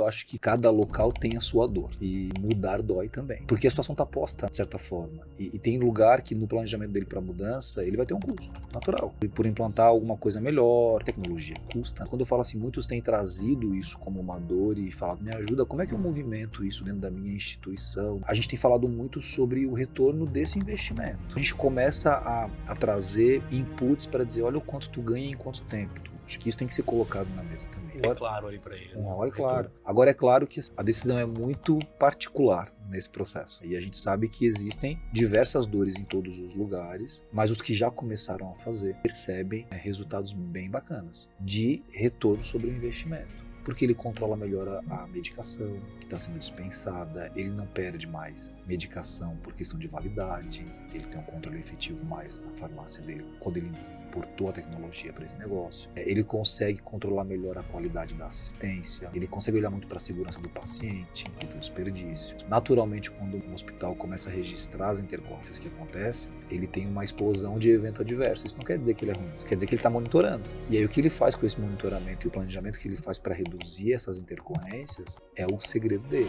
eu acho que cada local tem a sua dor. E mudar dói também. Porque a situação está posta, de certa forma. E tem lugar que no planejamento dele para mudança, ele vai ter um custo natural. Por implantar alguma coisa melhor, tecnologia custa. Quando eu falo assim, muitos têm trazido isso como uma dor e falado, me ajuda, como é que eu movimento isso dentro da minha instituição? A gente tem falado muito sobre o retorno desse investimento. A gente começa a trazer inputs para dizer, olha o quanto tu ganha em quanto tempo. Acho que isso tem que ser colocado na mesa também. É claro ali para ele. Uma hora é claro. Agora é claro que a decisão é muito particular nesse processo. E a gente sabe que existem diversas dores em todos os lugares, mas os que já começaram a fazer percebem resultados bem bacanas de retorno sobre o investimento. Porque ele controla melhor a medicação que está sendo dispensada, ele não perde mais medicação por questão de validade, ele tem um controle efetivo mais na farmácia dele quando ele importou a tecnologia para esse negócio. Ele consegue controlar melhor a qualidade da assistência, ele consegue olhar muito para a segurança do paciente e do desperdício. Naturalmente, quando um hospital começa a registrar as intercorrências que acontecem, ele tem uma explosão de evento adverso. Isso não quer dizer que ele é ruim, isso quer dizer que ele está monitorando. E aí o que ele faz com esse monitoramento e o planejamento que ele faz para reduzir essas intercorrências é o segredo dele.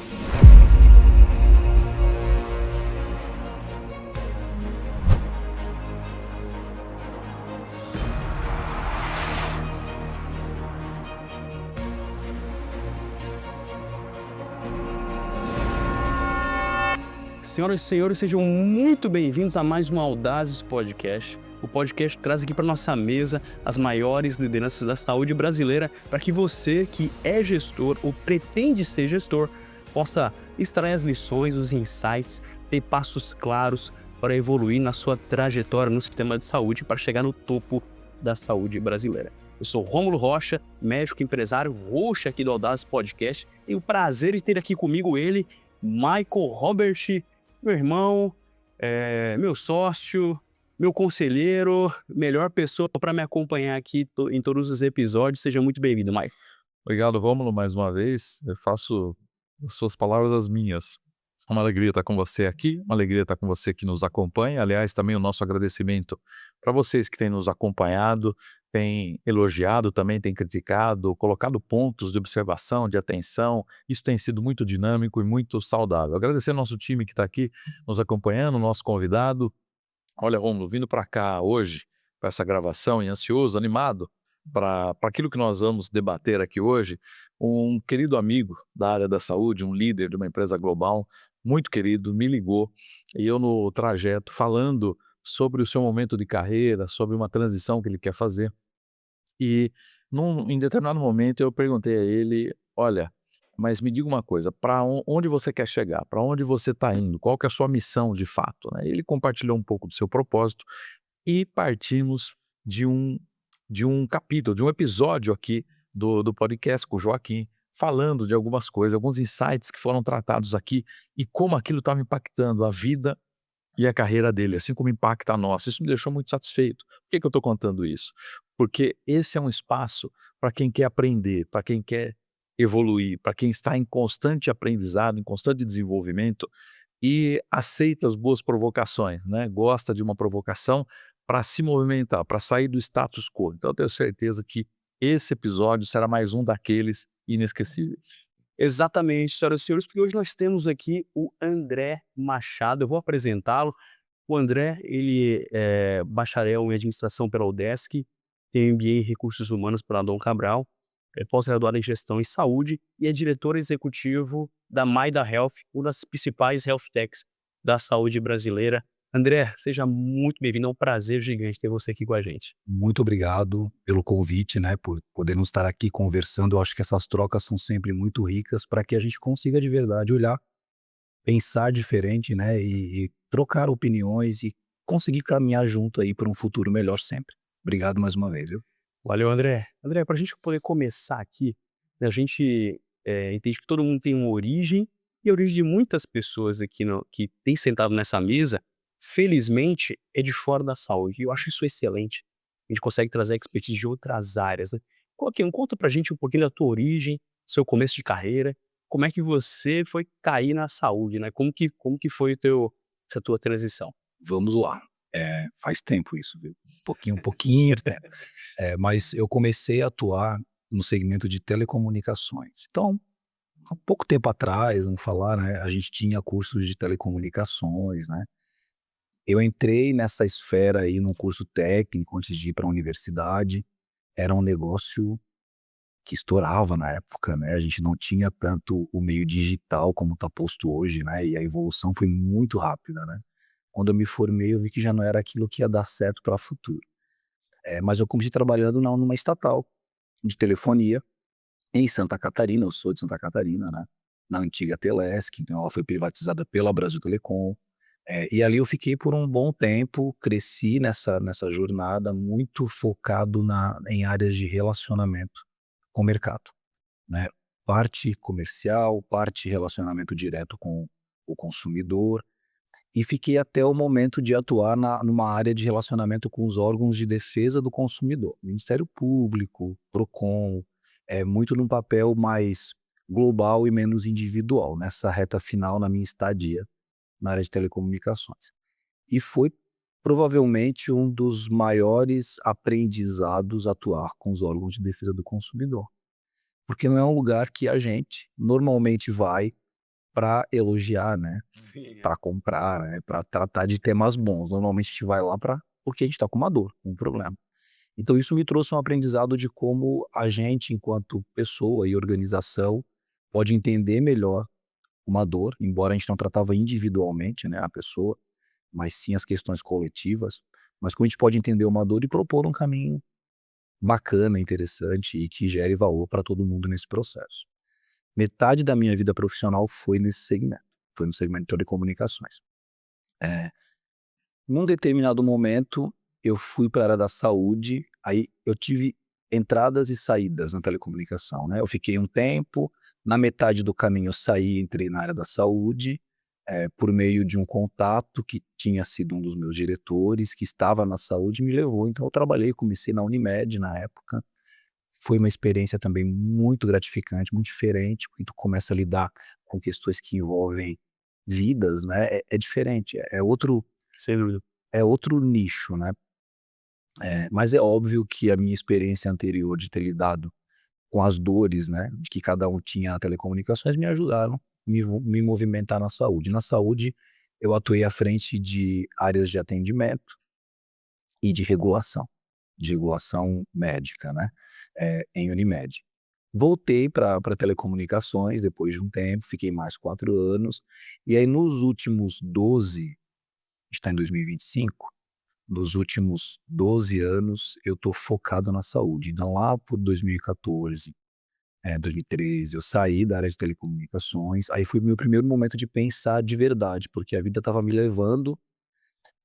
Senhoras e senhores, sejam muito bem-vindos a mais um Audazes Podcast. O podcast traz aqui para nossa mesa as maiores lideranças da saúde brasileira para que você que é gestor ou pretende ser gestor possa extrair as lições, os insights, ter passos claros para evoluir na sua trajetória no sistema de saúde para chegar no topo da saúde brasileira. Eu sou Rômulo Rocha, médico empresário, host aqui do Audazes Podcast. Tenho o prazer de ter aqui comigo ele, Michael Robert, meu irmão, meu sócio, meu conselheiro, melhor pessoa para me acompanhar aqui em todos os episódios. Seja muito bem-vindo, Michael. Obrigado, Rômulo, mais uma vez. Eu faço as suas palavras as minhas. É uma alegria estar com você aqui, uma alegria estar com você que nos acompanha. Aliás, também o nosso agradecimento para vocês que têm nos acompanhado, têm elogiado também, têm criticado, colocado pontos de observação, de atenção. Isso tem sido muito dinâmico e muito saudável. Agradecer ao nosso time que está aqui nos acompanhando, nosso convidado. Olha, Rômulo, vindo para cá hoje, para essa gravação, e ansioso, animado, para aquilo que nós vamos debater aqui hoje, um querido amigo da área da saúde, um líder de uma empresa global, muito querido, me ligou, e eu no trajeto falando sobre o seu momento de carreira, sobre uma transição que ele quer fazer, e em determinado momento eu perguntei a ele, olha, mas me diga uma coisa, para onde você quer chegar? Para onde você está indo? Qual que é a sua missão de fato? Né? Ele compartilhou um pouco do seu propósito e partimos de um capítulo, de um episódio aqui do podcast com o Joaquim, falando de algumas coisas, alguns insights que foram tratados aqui e como aquilo estava impactando a vida e a carreira dele, assim como impacta a nossa. Isso me deixou muito satisfeito. Por que eu estou contando isso? Porque esse é um espaço para quem quer aprender, para quem quer evoluir, para quem está em constante aprendizado, em constante desenvolvimento e aceita as boas provocações, né? Gosta de uma provocação para se movimentar, para sair do status quo. Então eu tenho certeza que esse episódio será mais um daqueles inesquecíveis. Exatamente, senhoras e senhores, porque hoje nós temos aqui o André Machado. Eu vou apresentá-lo. O André, ele é bacharel em administração pela UDESC, tem MBA em recursos humanos pela Dom Cabral, é pós-graduado em gestão em saúde e é diretor executivo da Maida Health, uma das principais health techs da saúde brasileira. André, seja muito bem-vindo, é um prazer gigante ter você aqui com a gente. Muito obrigado pelo convite, né, por podermos estar aqui conversando. Eu acho que essas trocas são sempre muito ricas para que a gente consiga de verdade olhar, pensar diferente, né, e trocar opiniões e conseguir caminhar junto aí para um futuro melhor sempre. Obrigado mais uma vez, viu? Valeu, André. André, para a gente poder começar aqui, né, a gente entende que todo mundo tem uma origem e a origem de muitas pessoas aqui que tem sentado nessa mesa, felizmente, é de fora da saúde. E eu acho isso excelente. A gente consegue trazer expertise de outras áreas, né? Conta pra gente um pouquinho da tua origem, seu começo de carreira, como é que você foi cair na saúde, né? Como que foi essa tua transição? Vamos lá. Faz tempo isso, viu? Um pouquinho até. Mas eu comecei a atuar no segmento de telecomunicações. Então, há pouco tempo atrás, vamos falar, né, a gente tinha cursos de telecomunicações, né? Eu entrei nessa esfera aí num curso técnico antes de ir para a universidade. Era um negócio que estourava na época, né? A gente não tinha tanto o meio digital como está posto hoje, né? E a evolução foi muito rápida, né? Quando eu me formei, eu vi que já não era aquilo que ia dar certo para o futuro. Mas eu comecei trabalhando numa estatal de telefonia em Santa Catarina. Eu sou de Santa Catarina, né? Na antiga Telesc, então ela foi privatizada pela Brasil Telecom. E ali eu fiquei por um bom tempo, cresci nessa jornada muito focado em áreas de relacionamento com o mercado, né? Parte comercial, parte relacionamento direto com o consumidor, e fiquei até o momento de atuar numa área de relacionamento com os órgãos de defesa do consumidor, Ministério Público, Procon, muito num papel mais global e menos individual, nessa reta final na minha estadia na área de telecomunicações. E foi provavelmente um dos maiores aprendizados atuar com os órgãos de defesa do consumidor, porque não é um lugar que a gente normalmente vai para elogiar, né, Sim. para comprar, né, para tratar de temas bons. Normalmente a gente vai lá porque a gente está com uma dor, um problema. Então isso me trouxe um aprendizado de como a gente, enquanto pessoa e organização, pode entender melhor uma dor, embora a gente não tratava individualmente, né, a pessoa, mas sim as questões coletivas, mas como a gente pode entender uma dor e propor um caminho bacana, interessante e que gere valor para todo mundo nesse processo. Metade da minha vida profissional foi nesse segmento, foi no segmento de telecomunicações. Eh, Num determinado momento, eu fui para a área da saúde, aí eu tive entradas e saídas na telecomunicação, né. Eu fiquei um tempo, na metade do caminho eu saí e entrei na área da saúde, por meio de um contato que tinha sido um dos meus diretores, que estava na saúde e me levou. Então eu trabalhei, comecei na Unimed na época. Foi uma experiência também muito gratificante, muito diferente, porque tu começa a lidar com questões que envolvem vidas, né, é diferente, Sem dúvida. é outro nicho, né. Mas é óbvio que a minha experiência anterior de ter lidado com as dores, né, de que cada um tinha na telecomunicações me ajudaram me movimentar na saúde. Na saúde, eu atuei à frente de áreas de atendimento e de regulação médica, né, em Unimed. Voltei para telecomunicações depois de um tempo, fiquei mais 4 anos, e aí nos últimos 12, a gente está em 2025, nos últimos 12 anos eu estou focado na saúde. Então lá por 2014, 2013, eu saí da área de telecomunicações, aí foi o meu primeiro momento de pensar de verdade, porque a vida estava me levando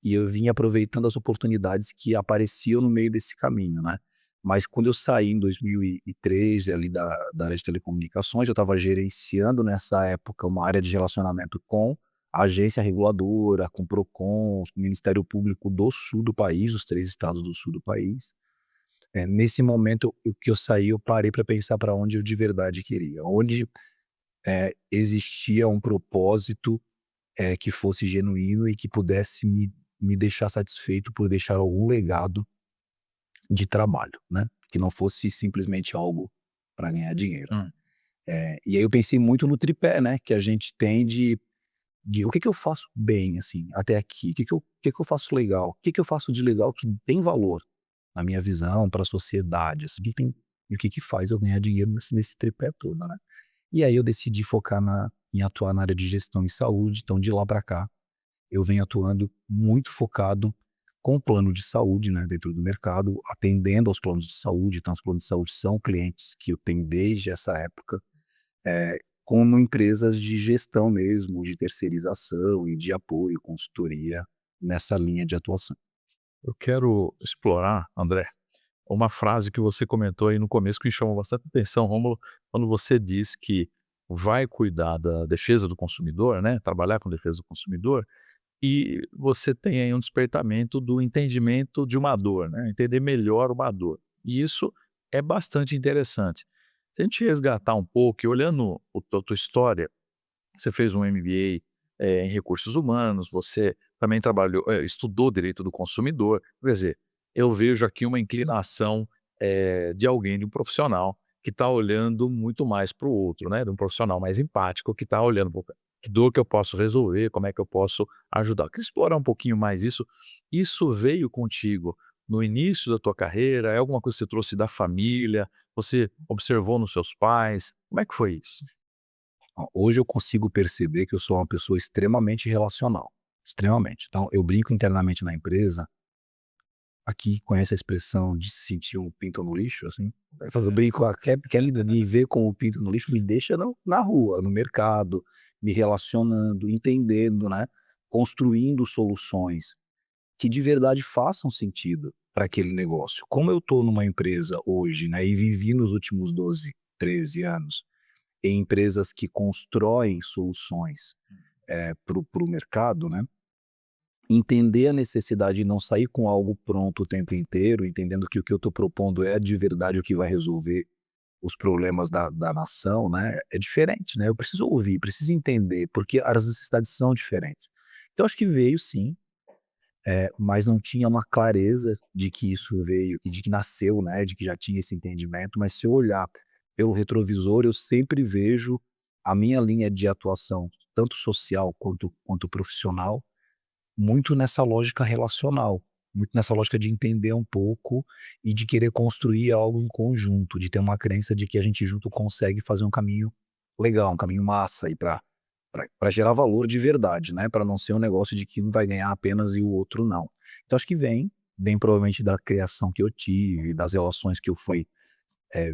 e eu vinha aproveitando as oportunidades que apareciam no meio desse caminho, né. Mas quando eu saí em 2013 ali da área de telecomunicações, eu estava gerenciando nessa época uma área de relacionamento com a agência reguladora, com o Procon, com o Ministério Público do sul do país, os 3 estados do sul do país. Nesse momento que eu saí, eu parei para pensar para onde eu de verdade queria, onde, existia um propósito, que fosse genuíno e que pudesse me deixar satisfeito por deixar algum legado de trabalho, né, que não fosse simplesmente algo para ganhar dinheiro. Hum. E aí eu pensei muito no tripé, né, que a gente tem de o que que eu faço bem, assim, até aqui, o que que eu faço legal, o que que eu faço de legal que tem valor na minha visão para a sociedade, assim, e o que que faz eu ganhar dinheiro nesse tripé todo, né. E aí eu decidi focar em atuar na área de gestão em saúde, então de lá para cá, eu venho atuando muito focado com o plano de saúde, né, dentro do mercado, atendendo aos planos de saúde. Então os planos de saúde são clientes que eu tenho desde essa época, como empresas de gestão mesmo, de terceirização e de apoio, consultoria, nessa linha de atuação. Eu quero explorar, André, uma frase que você comentou aí no começo que me chamou bastante atenção, Rômulo, quando você diz que vai cuidar da defesa do consumidor, né, trabalhar com defesa do consumidor, e você tem aí um despertamento do entendimento de uma dor, né, entender melhor uma dor. E isso é bastante interessante. Se a gente resgatar um pouco e olhando a tua história, você fez um MBA, em recursos humanos, você também trabalhou estudou direito do consumidor. Quer dizer, eu vejo aqui uma inclinação, de alguém, de um profissional que está olhando muito mais para o outro, né? De um profissional mais empático que está olhando para que dor que eu posso resolver, como é que eu posso ajudar. Eu queria explorar um pouquinho mais isso. Isso veio contigo no início da tua carreira? É alguma coisa que você trouxe da família? Você observou nos seus pais? Como é que foi isso? Ó, hoje eu consigo perceber que eu sou uma pessoa extremamente relacional, extremamente. Então eu brinco internamente na empresa, aqui conhece a expressão de se sentir um pinto no lixo, assim? Eu brinco: "Ah, quer me ver como um pinto no lixo, me deixa na rua, no mercado, me relacionando, entendendo, né, construindo soluções que de verdade façam sentido para aquele negócio". Como eu estou numa empresa hoje, né, e vivi nos últimos 12, 13 anos em empresas que constroem soluções, para o mercado, né, entender a necessidade de não sair com algo pronto o tempo inteiro, entendendo que o que eu estou propondo é de verdade o que vai resolver os problemas da nação, né, é diferente, né, eu preciso ouvir, preciso entender, porque as necessidades são diferentes. Então acho que veio sim, mas não tinha uma clareza de que isso veio e de que nasceu, né, de que já tinha esse entendimento, mas se eu olhar pelo retrovisor, eu sempre vejo a minha linha de atuação, tanto social quanto profissional, muito nessa lógica relacional, muito nessa lógica de entender um pouco e de querer construir algo em conjunto, de ter uma crença de que a gente junto consegue fazer um caminho legal, um caminho massa aí para gerar valor de verdade, né, para não ser um negócio de que um vai ganhar apenas e o outro não. Então acho que vem provavelmente da criação que eu tive, das relações que eu fui,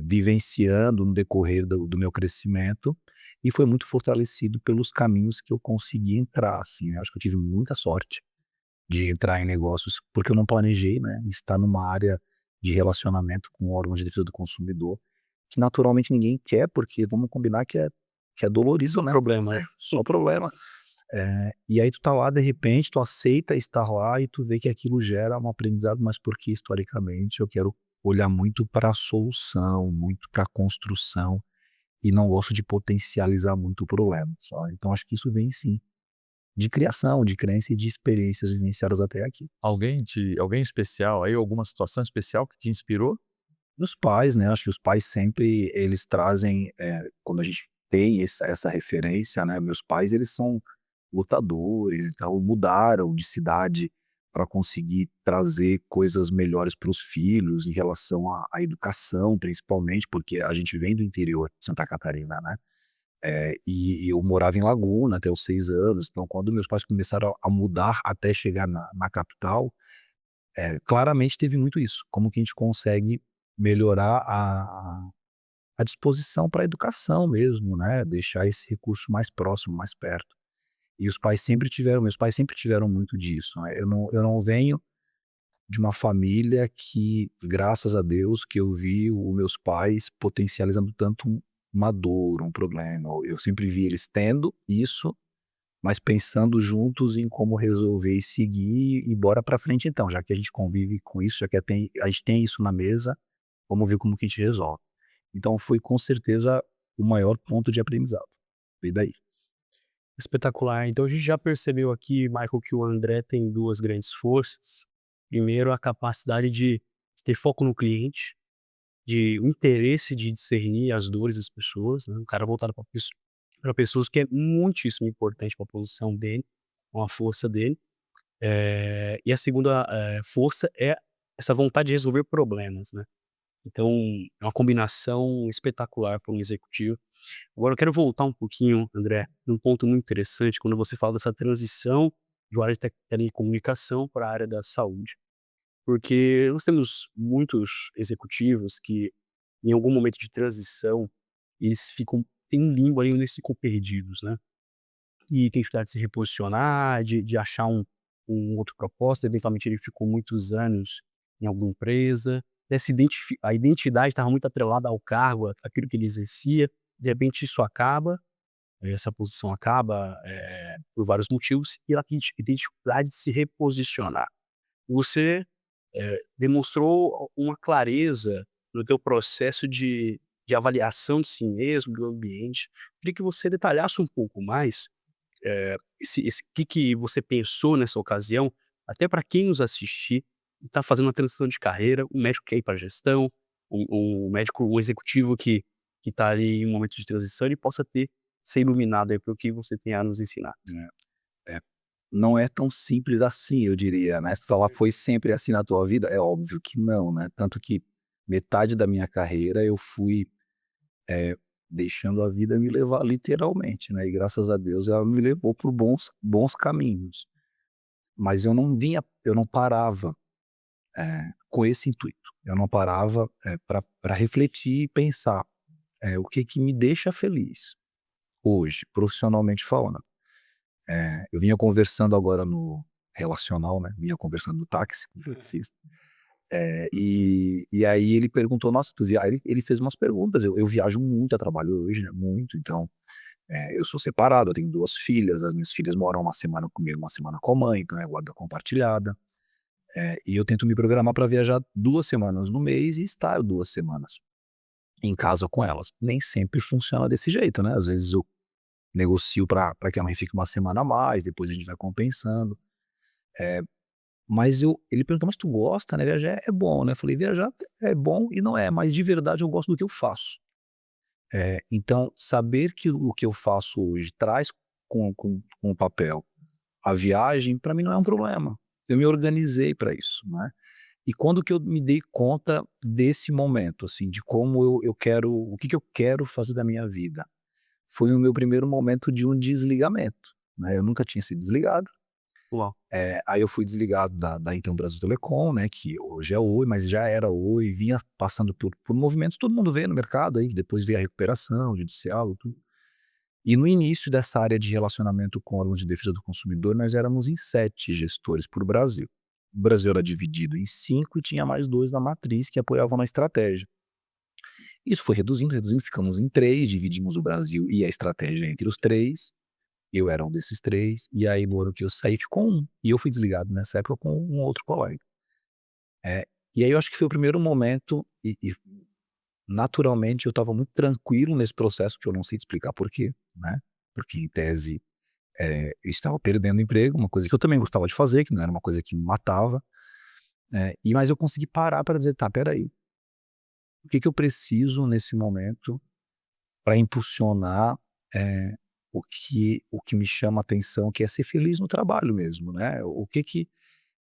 vivenciando no decorrer do meu crescimento, e foi muito fortalecido pelos caminhos que eu consegui entrar, assim, né, acho que eu tive muita sorte de entrar em negócios, porque eu não planejei, né, estar numa área de relacionamento com órgãos de defesa do consumidor, que naturalmente ninguém quer, porque vamos combinar que é dolorido, né, problema, né, só problema. E aí tu tá lá, de repente, tu aceita estar lá e tu vê que aquilo gera um aprendizado, mas porque historicamente eu quero olhar muito para a solução, muito para a construção, e não gosto de potencializar muito o problema, sabe. Então acho que isso vem sim, de criação, de crença e de experiências vivenciadas até aqui. Alguém especial aí, alguma situação especial que te inspirou? Os pais, né, acho que os pais sempre eles trazem, quando a gente tem essa referência, né, meus pais eles são lutadores, então mudaram de cidade para conseguir trazer coisas melhores para os filhos em relação à educação, principalmente, porque a gente vem do interior de Santa Catarina, né, e eu morava em Laguna até os 6 anos, então quando meus pais começaram a mudar até chegar na capital, claramente teve muito isso, como que a gente consegue melhorar a disposição para a educação mesmo, né, deixar esse recurso mais próximo, mais perto. E os pais sempre tiveram meus pais sempre tiveram muito disso, né, eu não venho de uma família que, graças a Deus, que eu vi os meus pais potencializando tanto uma dor, um problema, eu sempre vi eles tendo isso, mas pensando juntos em como resolver e seguir e bora pra frente então, já que a gente convive com isso, já que a gente tem isso na mesa, vamos ver como que a gente resolve. Então foi com certeza o maior ponto de aprendizado, veio daí. Espetacular. Então a gente já percebeu aqui, Michael, que o André tem 2 grandes forças. Primeiro, a capacidade de ter foco no cliente, de o interesse de discernir as dores das pessoas, né, um cara voltado para pessoas, que é muitíssimo importante para a posição dele, com a força dele. E a segunda, força é essa vontade de resolver problemas, né. Então, é uma combinação espetacular para um executivo. Agora eu quero voltar um pouquinho, André, num ponto muito interessante, quando você fala dessa transição de uma área de telecomunicação para a área da saúde. Porque nós temos muitos executivos que, em algum momento de transição, eles ficam em um limbo ali, onde eles ficam perdidos, né. E tem dificuldade de se reposicionar, de achar um outro propósito, eventualmente ele ficou muitos anos em alguma empresa, a identidade estava muito atrelada ao cargo, àquilo que ele exercia, de repente isso acaba, essa posição acaba, por vários motivos, e ela tem dificuldade de se reposicionar. Você, demonstrou uma clareza no teu processo de avaliação de si mesmo, do ambiente. Queria que você detalhasse um pouco mais, esse que você pensou nessa ocasião, até para quem nos assistir e está fazendo uma transição de carreira, o médico quer ir para gestão, o médico, o executivo que está ali em um momento de transição, ele possa ser iluminado aí pelo que você tem a nos ensinar. É, não é tão simples assim, eu diria, né? Se falar foi sempre assim na tua vida, é óbvio que não, né? Tanto que metade da minha carreira eu fui deixando a vida me levar literalmente, né? E graças a Deus ela me levou por bons caminhos. Mas eu não parava com esse intuito. Eu não parava para refletir e pensar o que que me deixa feliz hoje, profissionalmente falando. Eu vinha conversando agora no relacional, né? Vinha conversando no táxi com o taxista. E aí ele perguntou, nossa, ele fez umas perguntas. Eu viajo muito a trabalho hoje, né? Muito. Então, eu sou separado, eu tenho 2 filhas. As minhas filhas moram uma semana comigo, uma semana com a mãe, então é guarda compartilhada. E eu tento me programar para viajar 2 semanas no mês e estar 2 semanas em casa com elas. Nem sempre funciona desse jeito, né? Às vezes eu negocio para que a mãe fique uma semana a mais, depois a gente vai compensando. Mas ele perguntou: "Mas tu gosta, né? Viajar é bom, né?" Eu falei: "Viajar é bom e não é, mas de verdade eu gosto do que eu faço." Então saber que o que eu faço hoje traz com o papel a viagem, para mim não é um problema. Eu me organizei para isso, né. E quando que eu me dei conta desse momento, assim, de como eu quero o que que eu quero fazer da minha vida? Foi o meu primeiro momento de um desligamento, né, eu nunca tinha sido desligado. Uau. Aí eu fui desligado da então Brasil Telecom, né, que hoje é Oi, mas já era Oi, vinha passando por movimentos, todo mundo vê no mercado aí, depois veio a recuperação judicial, tudo. E no início dessa área de relacionamento com órgãos de defesa do consumidor, nós éramos em 7 gestores por Brasil. O Brasil era dividido em 5 e tinha mais 2 na matriz que apoiavam na estratégia. Isso foi reduzindo, reduzindo, ficamos em 3, dividimos o Brasil e a estratégia entre os 3. Eu era um desses 3, e aí no ano que eu saí ficou 1, e eu fui desligado nessa época com um outro colega. E aí eu acho que foi o primeiro momento e naturalmente eu estava muito tranquilo nesse processo, que eu não sei te explicar por quê, né, porque em tese, eu estava perdendo emprego, uma coisa que eu também gostava de fazer, que não era uma coisa que me matava, mas eu consegui parar para dizer: "Tá, espera aí, o que que eu preciso nesse momento para impulsionar, o que me chama a atenção, que é ser feliz no trabalho mesmo, né, o que que."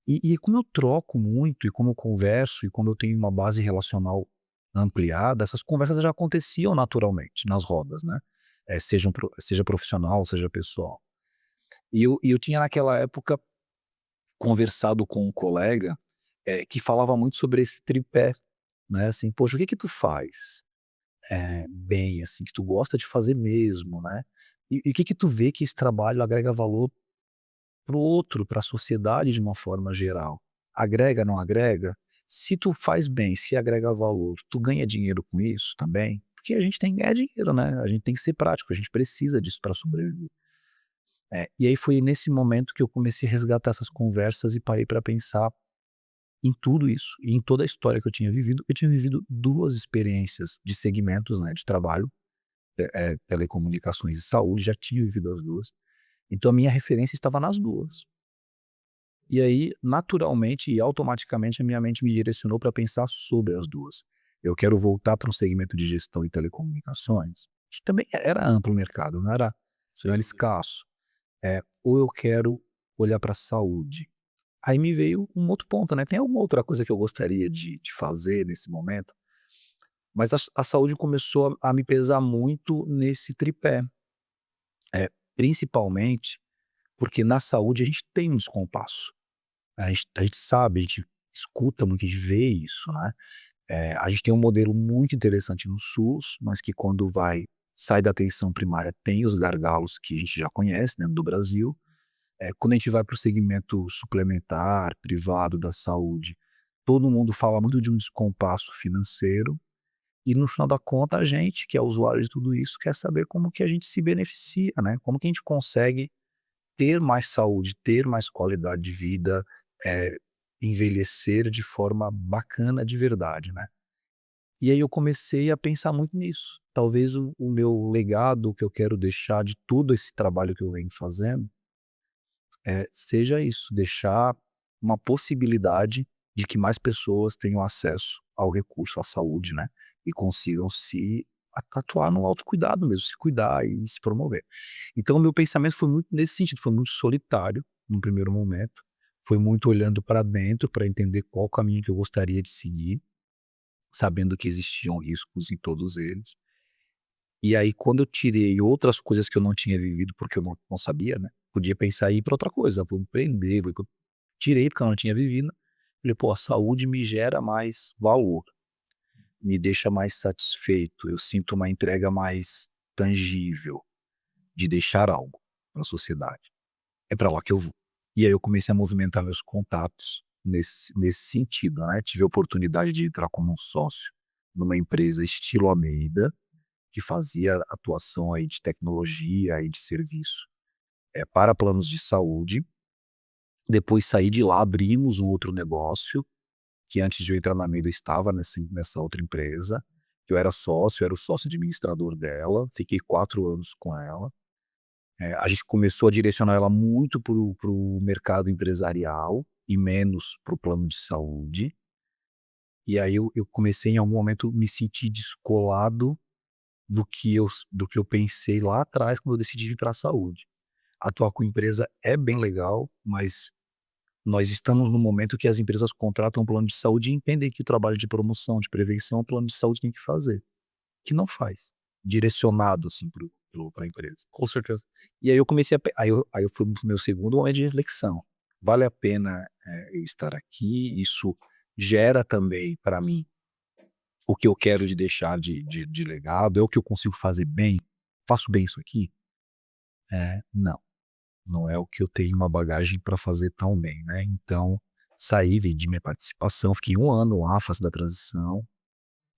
E como eu troco muito, e como eu converso, e como eu tenho uma base relacional ampliada, essas conversas já aconteciam naturalmente nas rodas, né, seja profissional, seja pessoal. E eu tinha naquela época conversado com um colega, que falava muito sobre esse tripé, né, assim: "Poxa, o que que tu faz, bem, assim, que tu gosta de fazer mesmo, né, e o que que tu vê que esse trabalho agrega valor para o outro, para a sociedade de uma forma geral? Agrega, não agrega? Se tu faz bem, se agrega valor, tu ganha dinheiro com isso também?" Porque a gente tem que ganhar dinheiro, né, a gente tem que ser prático, a gente precisa disso para sobreviver. E aí foi nesse momento que eu comecei a resgatar essas conversas e parei para pensar em tudo isso, e em toda a história que eu tinha vivido. Eu tinha vivido 2 experiências de segmentos, né, de trabalho, telecomunicações e saúde, já tinha vivido as 2. Então a minha referência estava nas 2. E aí, naturalmente e automaticamente, a minha mente me direcionou para pensar sobre as 2. Eu quero voltar para um segmento de gestão e telecomunicações, que também era amplo o mercado, não era escasso. Ou eu quero olhar para a saúde. Aí me veio um outro ponto, né, tem alguma outra coisa que eu gostaria de fazer nesse momento? Mas a saúde começou a me pesar muito nesse tripé, principalmente porque na saúde a gente tem um descompasso. A gente sabe, a gente escuta muito, a gente vê isso, né. A gente tem um modelo muito interessante no SUS, mas que quando sai da atenção primária tem os gargalos que a gente já conhece dentro do Brasil. Quando a gente vai para o segmento suplementar, privado da saúde, todo mundo fala muito de um descompasso financeiro, e no final da conta a gente, que é usuário de tudo isso, quer saber como que a gente se beneficia, né, como que a gente consegue ter mais saúde, ter mais qualidade de vida, eh, envelhecer de forma bacana de verdade, né. E aí eu comecei a pensar muito nisso. Talvez o meu legado, que eu quero deixar de todo esse trabalho que eu venho fazendo, seja isso, deixar uma possibilidade de que mais pessoas tenham acesso ao recurso, à saúde, né? E consigam se atuar no autocuidado mesmo, se cuidar e se promover. Então, o meu pensamento foi muito nesse sentido, foi muito solitário no primeiro momento, foi muito olhando para dentro para entender qual caminho que eu gostaria de seguir, sabendo que existiam riscos em todos eles. E aí, quando eu tirei outras coisas que eu não tinha vivido, porque eu não sabia, né? Podia pensar em ir para outra coisa, vou empreender, tirei porque eu não tinha vivido. Falei, pô, a saúde me gera mais valor, me deixa mais satisfeito, eu sinto uma entrega mais tangível de deixar algo para a sociedade. É para lá que eu vou. E aí eu comecei a movimentar meus contatos nesse sentido, né? Tive a oportunidade de entrar como um sócio numa empresa estilo Almeida, que fazia atuação aí de tecnologia e de serviço para planos de saúde. Depois saí de lá, abrimos um outro negócio, que antes de eu entrar na Almeida eu estava nessa outra empresa, que eu era o sócio administrador dela, fiquei 4 anos com ela. A gente começou a direcionar ela muito para o mercado empresarial e menos para o plano de saúde. E aí eu comecei em algum momento me sentir descolado do que eu pensei lá atrás quando eu decidi vir para a saúde. Atuar com empresa é bem legal, mas nós estamos no momento que as empresas contratam um plano de saúde e entendem que o trabalho de promoção, de prevenção, o plano de saúde tem que fazer, que não faz, direcionado assim para a empresa. Com certeza. E aí eu comecei aí eu fui pro meu segundo momento de reflexão. Vale a pena eu estar aqui? Isso gera também para mim o que eu quero de deixar de legado? É o que eu consigo fazer bem? Faço bem isso aqui? Não. Não é o que eu tenho uma bagagem para fazer tão bem, né? Então, saí, vendi minha participação, fiquei 1 ano lá, fase da transição,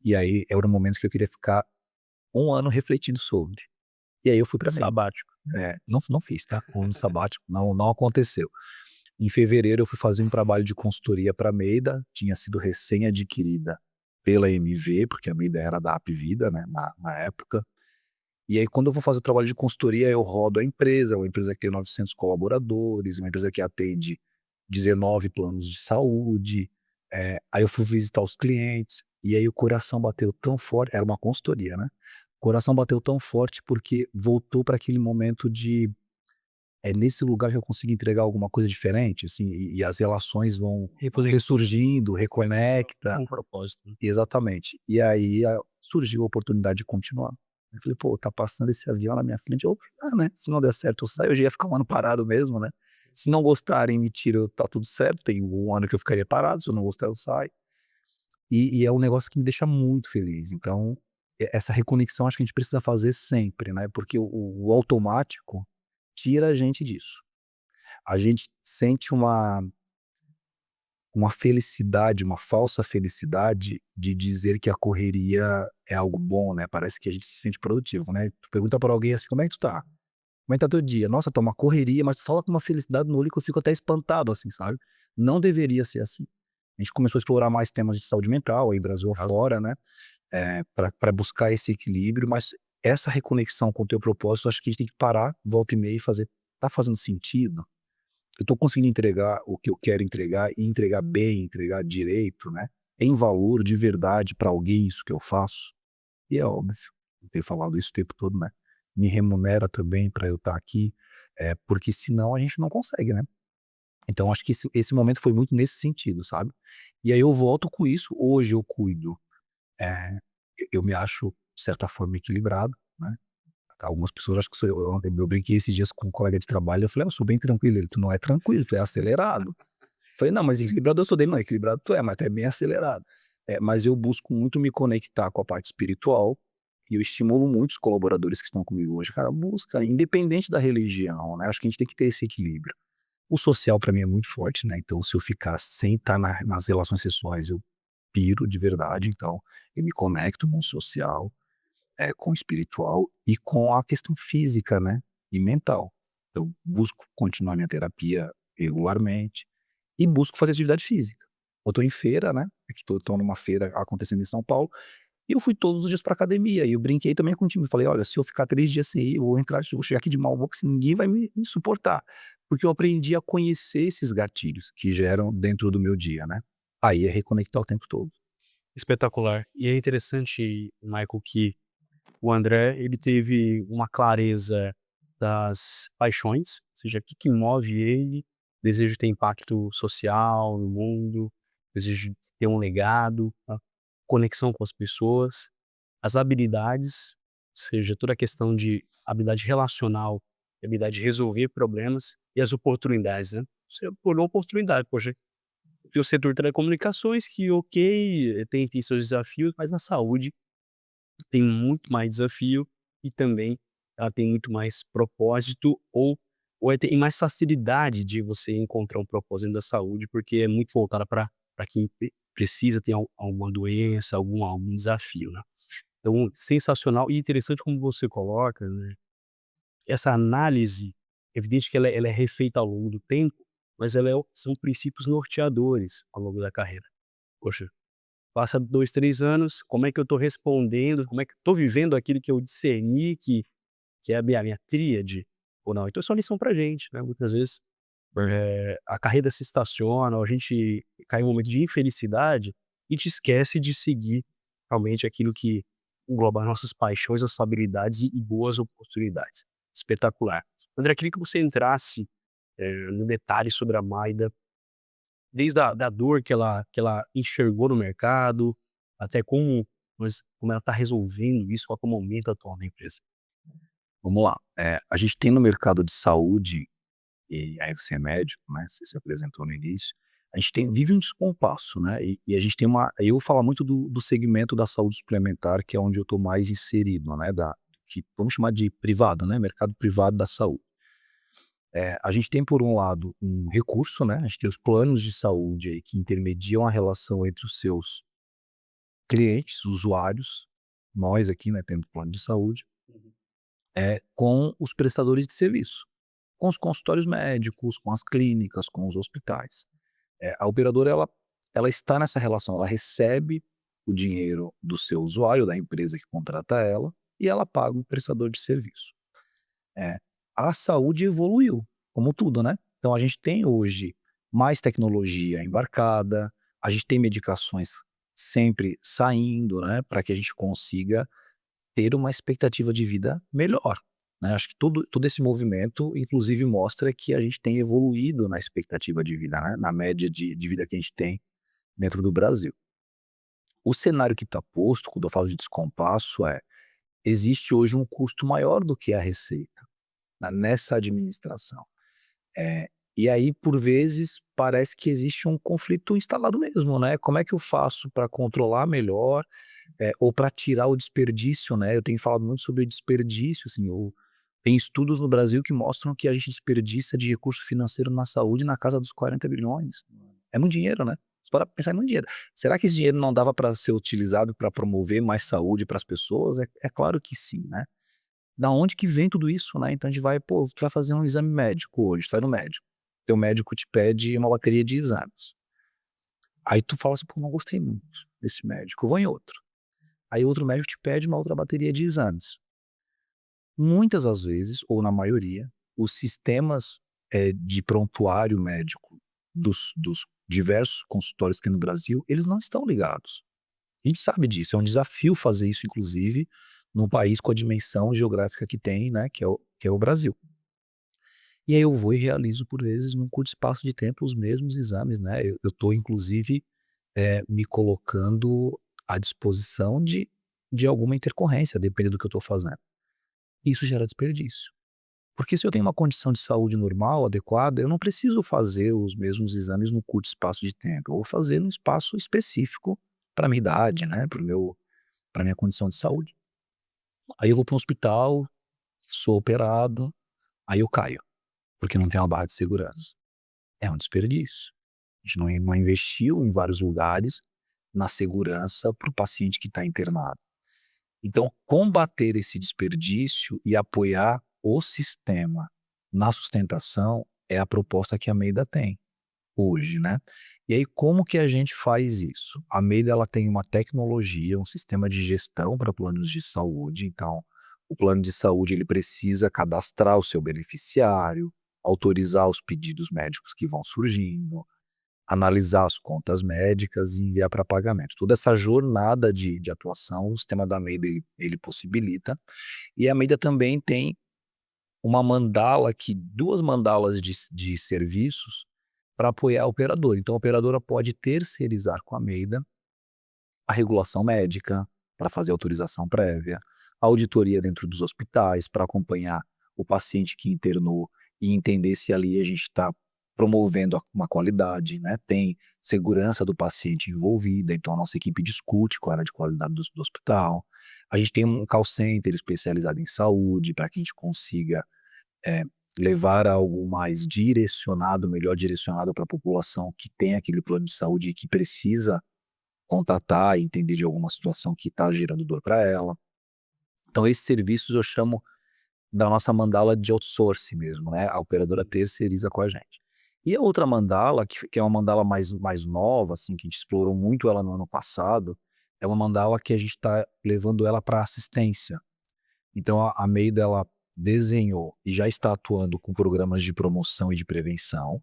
e aí era o momento que eu queria ficar 1 ano refletindo sobre. E aí eu fui para Maine. Sabático. Não fiz, tá? O ano sabático não aconteceu. Em fevereiro eu fui fazer um trabalho de consultoria para a Meida, tinha sido recém-adquirida pela MV, porque a Meida era da Apvida, né, na época. E aí quando eu vou fazer o trabalho de consultoria, eu rodo a empresa, uma empresa que tem 900 colaboradores, uma empresa que atende 19 planos de saúde. Aí eu fui visitar os clientes, e aí o coração bateu tão forte, era uma consultoria, né? O coração bateu tão forte porque voltou para aquele momento de é nesse lugar que eu consigo entregar alguma coisa diferente, assim, e as relações vão ressurgindo, reconecta. Com propósito. Né? Exatamente. E aí surgiu a oportunidade de continuar. Eu falei, pô, tá passando esse avião na minha frente, eu vou pegar, né? Se não der certo, eu saio, eu já ia ficar 1 ano parado mesmo, né? Se não gostarem, me tiram, tá tudo certo, tem 1 ano que eu ficaria parado, se eu não gostar, eu saio. E é um negócio que me deixa muito feliz. Então, essa reconexão acho que a gente precisa fazer sempre, né? Porque o automático tira a gente disso. A gente sente uma felicidade, uma falsa felicidade de dizer que a correria é algo bom, né? Parece que a gente se sente produtivo, né? Tu pergunta para alguém assim, como é que tu tá? Como é que tá teu dia? Nossa, tá uma correria, mas tu fala com uma felicidade no olho que eu fico até espantado, assim, sabe? Não deveria ser assim. A gente começou a explorar mais temas de saúde mental, aí Brasil afora, né? Para buscar esse equilíbrio, mas essa reconexão com o teu propósito, acho que a gente tem que parar, volta e meia e fazer, tá fazendo sentido? Eu tô conseguindo entregar o que eu quero entregar e entregar bem, entregar direito, né? Em valor, de verdade, para alguém isso que eu faço? E é óbvio, eu tenho falado isso o tempo todo, né? Me remunera também para eu estar aqui, porque senão a gente não consegue, né? Então acho que esse momento foi muito nesse sentido, sabe? E aí eu volto com isso, hoje eu cuido, eu me acho, de certa forma, equilibrado, né? Algumas pessoas acham que sou eu brinquei esses dias com um colega de trabalho, eu falei: "Eu sou bem tranquilo", ele: "Tu não é tranquilo, tu é acelerado". Eu falei: "Não, mas equilibrado eu sou", dele: "Não, equilibrado tu é, mas tu é bem acelerado". Mas eu busco muito me conectar com a parte espiritual, e eu estimulo muito os colaboradores que estão comigo hoje, cara, busca, independente da religião, né, acho que a gente tem que ter esse equilíbrio. O social pra mim é muito forte, né, então se eu ficar sem estar nas relações sexuais, eu piro de verdade, então eu me conecto com o social, com o espiritual e com a questão física, né, e mental. Eu busco continuar minha terapia regularmente e busco fazer atividade física. Eu tô em feira, né, tô numa feira acontecendo em São Paulo, e eu fui todos os dias pra academia, e eu brinquei também com o time, falei: "Olha, se eu ficar 3 dias sem ir, eu vou chegar aqui de mau humor que ninguém vai me suportar", porque eu aprendi a conhecer esses gatilhos que geram dentro do meu dia, né. aí é reconectar o tempo todo. Espetacular. E é interessante, Michael, que o André, ele teve uma clareza das paixões, ou seja, o que que move ele, desejo de ter impacto social no mundo, desejo de ter um legado, a conexão com as pessoas, as habilidades, ou seja, toda a questão de habilidade relacional, habilidade de resolver problemas e as oportunidades, né? Você por uma oportunidade, poxa, tem o setor de telecomunicações que, ok, tem seus desafios, mas na saúde tem muito mais desafio e também ela tem muito mais propósito ou tem mais facilidade de você encontrar um propósito da saúde, porque é muito voltada para quem precisa, tem alguma doença, algum desafio, né. Então, sensacional e interessante como você coloca, né, essa análise, evidente que ela é refeita ao longo do tempo, mas são princípios norteadores ao longo da carreira. Poxa, passa 2, 3 anos, como é que eu estou respondendo, como é que estou vivendo aquilo que eu discerni que é a minha tríade ou não. Então isso é uma lição pra gente, né, muitas vezes, a carreira se estaciona ou a gente cai em um momento de infelicidade e te esquece de seguir realmente aquilo que engloba nossas paixões, nossas habilidades e boas oportunidades. Espetacular. André, queria que você entrasse, no detalhe sobre a Maida, desde da dor que ela enxergou no mercado, até como ela está resolvendo isso, qual que é o momento atual da empresa. Vamos lá, a gente tem no mercado de saúde, e aí você é médico, né, você se apresentou no início, a gente vive um descompasso, né, e a gente tem eu vou falar muito do segmento da saúde suplementar, que é onde eu estou mais inserido, né, que vamos chamar de privado, né, mercado privado da saúde. A gente tem por um lado um recurso, né, a gente tem os planos de saúde aí que intermediam a relação entre os seus clientes, usuários, nós aqui, né, tendo plano de saúde, com os prestadores de serviço, com os consultórios médicos, com as clínicas, com os hospitais. A operadora ela está nessa relação, ela recebe o dinheiro do seu usuário, da empresa que contrata ela, e ela paga o prestador de serviço. É, a saúde evoluiu, como tudo, né? Então a gente tem hoje mais tecnologia embarcada, a gente tem medicações sempre saindo, né, para que a gente consiga ter uma expectativa de vida melhor, né? Acho que todo esse movimento, inclusive, mostra que a gente tem evoluído na expectativa de vida, né, na média de vida que a gente tem dentro do Brasil. O cenário que está posto, quando eu falo de descompasso, existe hoje um custo maior do que a receita, né, nessa administração. E aí, por vezes, parece que existe um conflito instalado mesmo, né? Como é que eu faço para controlar melhor, ou para tirar o desperdício, né? Eu tenho falado muito sobre desperdício, assim, tem estudos no Brasil que mostram que a gente desperdiça de recurso financeiro na saúde na casa dos 40 bilhões. É muito dinheiro, né? Você pode pensar, é muito dinheiro. Será que esse dinheiro não dava para ser utilizado para promover mais saúde para as pessoas? É claro que sim, né? Da onde que vem tudo isso, né? Então a gente vai, pô, tu vai fazer um exame médico hoje, tu vai no médico. Teu médico te pede uma bateria de exames. Aí tu fala assim, pô, não gostei muito desse médico, eu vou em outro. Aí outro médico te pede uma outra bateria de exames. Muitas das vezes, ou na maioria, os sistemas, de prontuário médico dos diversos consultórios que tem no Brasil, eles não estão ligados. A gente sabe disso, é um desafio fazer isso, inclusive, num país com a dimensão geográfica que tem, né, que é o Brasil. E aí eu vou e realizo, por vezes, num curto espaço de tempo, os mesmos exames, né. Eu estou, inclusive, me colocando à disposição de alguma intercorrência, dependendo do que eu estou fazendo. Isso gera desperdício. Porque se eu tenho uma condição de saúde normal, adequada, eu não preciso fazer os mesmos exames no curto espaço de tempo. Eu vou fazer num espaço específico para minha idade, né, para minha condição de saúde. Aí eu vou para um hospital, sou operado, aí eu caio, porque não tem uma barra de segurança. É um desperdício. A gente não investiu em vários lugares na segurança para o paciente que está internado. Então, combater esse desperdício e apoiar o sistema na sustentação é a proposta que a Meida tem hoje, né. E aí como que a gente faz isso? A Meida ela tem uma tecnologia, um sistema de gestão para planos de saúde, então, o plano de saúde ele precisa cadastrar o seu beneficiário, autorizar os pedidos médicos que vão surgindo, analisar as contas médicas e enviar para pagamento. Toda essa jornada de atuação, o sistema da Meida ele possibilita. E a Meida também tem uma mandala, duas mandalas de serviços para apoiar a operadora. Então, a operadora pode terceirizar com a Meida a regulação médica, para fazer autorização prévia, a auditoria dentro dos hospitais, para acompanhar o paciente que internou e entender se ali a gente está promovendo uma qualidade, né? Tem segurança do paciente envolvida, então a nossa equipe discute com a área de qualidade do hospital. A gente tem um call center especializado em saúde, para que a gente consiga levar algo mais direcionado, melhor direcionado para a população que tem aquele plano de saúde e que precisa contatar e entender de alguma situação que está gerando dor para ela. Então, esses serviços eu chamo da nossa mandala de outsourcing mesmo, né? A operadora terceiriza com a gente. E a outra mandala, que é uma mandala mais nova, assim, que a gente explorou muito ela no ano passado, é uma mandala que a gente está levando ela para assistência. Então, a Meida, ela desenhou e já está atuando com programas de promoção e de prevenção,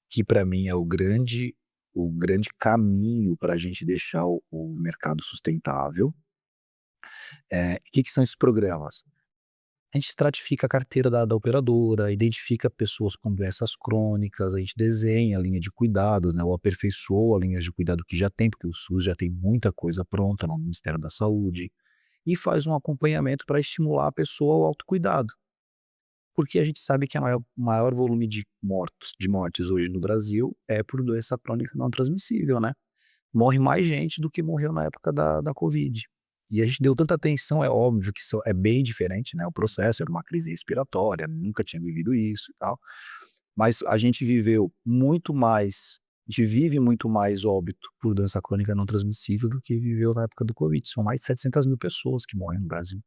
que para mim é o grande caminho para a gente deixar o mercado sustentável. O que são esses programas? A gente estratifica a carteira da operadora, identifica pessoas com doenças crônicas, a gente desenha a linha de cuidados, né, ou aperfeiçoa a linha de cuidado que já tem, porque o SUS já tem muita coisa pronta no Ministério da Saúde, e faz um acompanhamento para estimular a pessoa ao autocuidado. Porque a gente sabe que o maior volume de mortes hoje no Brasil é por doença crônica não transmissível, né? Morre mais gente do que morreu na época da Covid. E a gente deu tanta atenção, é óbvio que isso é bem diferente, né? O processo era uma crise respiratória, nunca tinha vivido isso e tal. Mas a gente vive muito mais óbito por doença crônica não transmissível do que viveu na época do Covid. São mais de 700 mil pessoas que morrem no Brasil.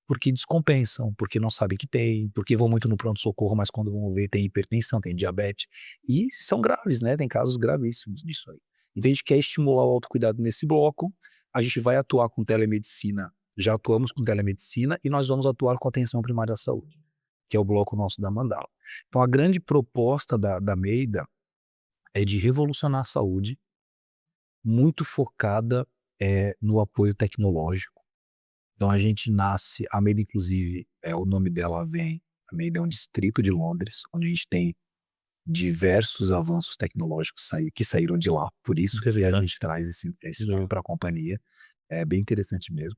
Porque descompensam, porque não sabem que tem, porque vão muito no pronto-socorro, mas quando vão ver tem hipertensão, tem diabetes. E são graves, né? Tem casos gravíssimos disso aí. Então a gente quer estimular o autocuidado nesse bloco. A gente vai atuar com telemedicina, já atuamos com telemedicina e nós vamos atuar com atenção primária à saúde, que é o bloco nosso da mandala. Então a grande proposta da Meida é de revolucionar a saúde, muito focada no apoio tecnológico. Então a gente nasce, a Meida inclusive, o nome dela a Meida é um distrito de Londres, onde a gente tem diversos avanços tecnológicos que saíram de lá, por isso que a gente traz esse nome para a companhia, é bem interessante mesmo.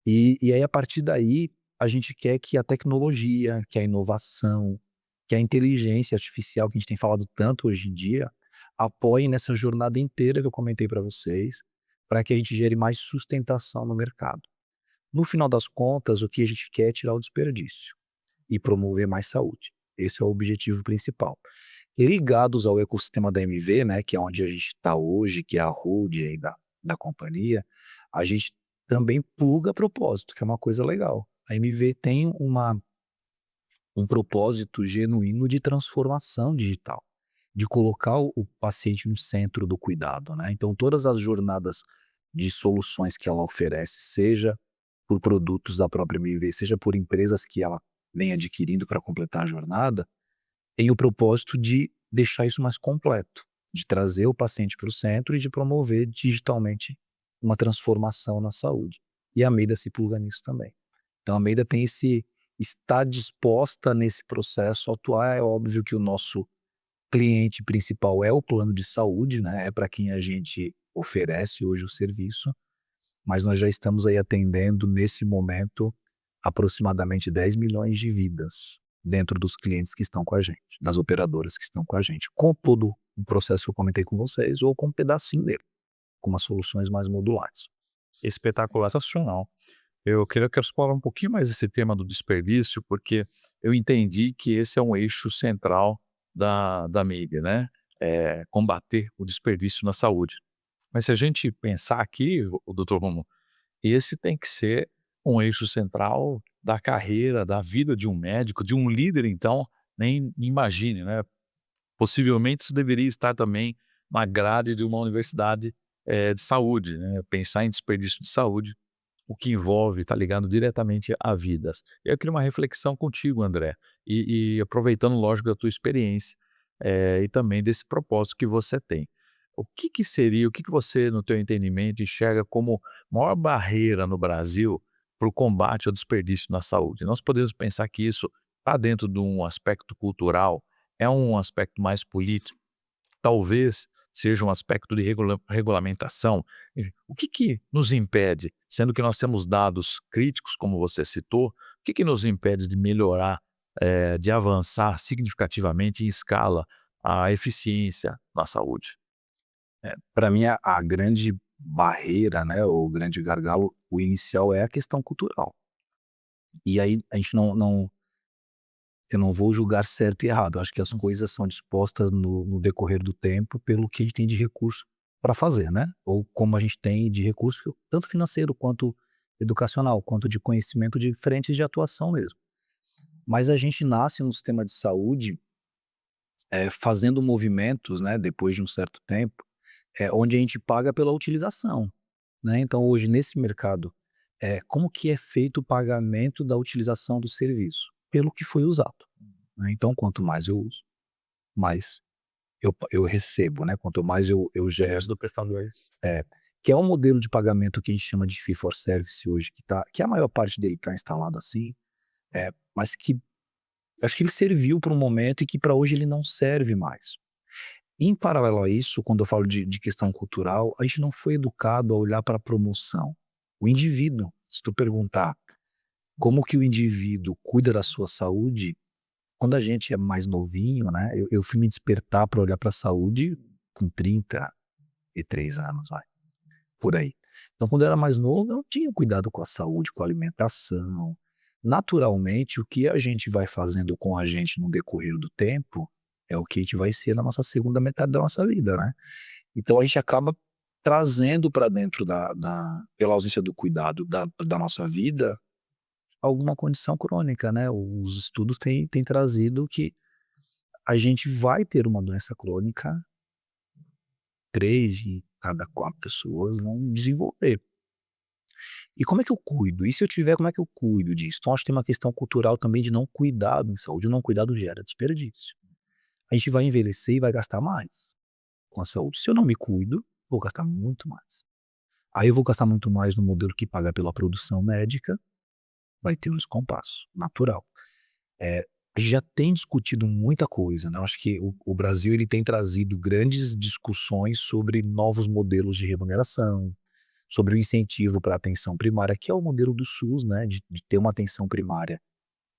E aí a partir daí a gente quer que a tecnologia, que a inovação, que a inteligência artificial que a gente tem falado tanto hoje em dia, apoie nessa jornada inteira que eu comentei para vocês, para que a gente gere mais sustentação no mercado. No final das contas, o que a gente quer é tirar o desperdício e promover mais saúde. Esse é o objetivo principal. Ligados ao ecossistema da MV, né, que é onde a gente está hoje, que é a holding aí da companhia, a gente também pluga propósito, que é uma coisa legal. A MV tem um propósito genuíno de transformação digital, de colocar o paciente no centro do cuidado, né? Então, todas as jornadas de soluções que ela oferece, seja por produtos da própria MV, seja por empresas que ela vem adquirindo para completar a jornada, tem o propósito de deixar isso mais completo, de trazer o paciente para o centro e de promover digitalmente uma transformação na saúde. E a Meida se pluga nisso também. Então a Meida está disposta nesse processo a atuar. É óbvio que o nosso cliente principal é o plano de saúde, né? É para quem a gente oferece hoje o serviço, mas nós já estamos aí atendendo nesse momento aproximadamente 10 milhões de vidas dentro dos clientes que estão com a gente, das operadoras que estão com a gente, com todo o processo que eu comentei com vocês ou com um pedacinho dele, com umas soluções mais modulares. Espetacular, sensacional. Eu quero explorar um pouquinho mais esse tema do desperdício, porque eu entendi que esse é um eixo central da Meida, né? Combater o desperdício na saúde. Mas se a gente pensar aqui, o doutor Romo, esse tem que ser um eixo central da carreira, da vida de um médico, de um líder, então, nem imagine, né? Possivelmente isso deveria estar também na grade de uma universidade de saúde, né? Pensar em desperdício de saúde, o que envolve, está ligado diretamente a vidas. Eu queria uma reflexão contigo, André, e aproveitando, lógico, da tua experiência. e também desse propósito que você tem. O que que você, no teu entendimento, enxerga como maior barreira no Brasil para o combate ao desperdício na saúde? Nós podemos pensar que isso está dentro de um aspecto cultural, é um aspecto mais político, talvez seja um aspecto de regulamentação. O que que nos impede, sendo que nós temos dados críticos, como você citou, o que que nos impede de melhorar, de avançar significativamente em escala a eficiência na saúde? Para mim a grande barreira, né, o grande gargalo, o inicial é a questão cultural. E aí a gente não eu não vou julgar certo e errado, eu acho que as coisas são dispostas no decorrer do tempo pelo que a gente tem de recurso para fazer, né, ou como a gente tem de recurso tanto financeiro quanto educacional, quanto de conhecimento de frentes de atuação mesmo. Mas a gente nasce no sistema de saúde, fazendo movimentos, né, depois de um certo tempo, onde a gente paga pela utilização, né. Então hoje nesse mercado, como que é feito o pagamento da utilização do serviço? Pelo que foi usado, né. Então quanto mais eu uso, mais eu recebo, né, quanto mais eu gero Do prestador. é, que é um modelo de pagamento que a gente chama de fee for service hoje, que a maior parte dele está instalado assim, mas que acho que ele serviu para um momento e que para hoje ele não serve mais. Em paralelo a isso, quando eu falo de questão cultural, a gente não foi educado a olhar para a promoção. O indivíduo, se tu perguntar como que o indivíduo cuida da sua saúde, quando a gente é mais novinho, né, eu fui me despertar para olhar para a saúde com 33 anos, vai, por aí. Então quando eu era mais novo, eu não tinha cuidado com a saúde, com a alimentação. Naturalmente, o que a gente vai fazendo com a gente no decorrer do tempo, é o que a gente vai ser na nossa segunda metade da nossa vida, né. Então a gente acaba trazendo para dentro pela ausência do cuidado da nossa vida, alguma condição crônica, né. Os estudos têm trazido que a gente vai ter uma doença crônica, 3 em cada 4 pessoas vão desenvolver. E como é que eu cuido? E se eu tiver, como é que eu cuido disso? Então acho que tem uma questão cultural também de não cuidado em saúde, o não cuidado gera desperdício. A gente vai envelhecer e vai gastar mais com a saúde. Se eu não me cuido, vou gastar muito mais. Aí eu vou gastar muito mais no modelo que paga pela produção médica, vai ter um descompasso natural. A gente já tem discutido muita coisa, né, eu acho que o Brasil ele tem trazido grandes discussões sobre novos modelos de remuneração, sobre o incentivo para a atenção primária, que é o modelo do SUS, né, de ter uma atenção primária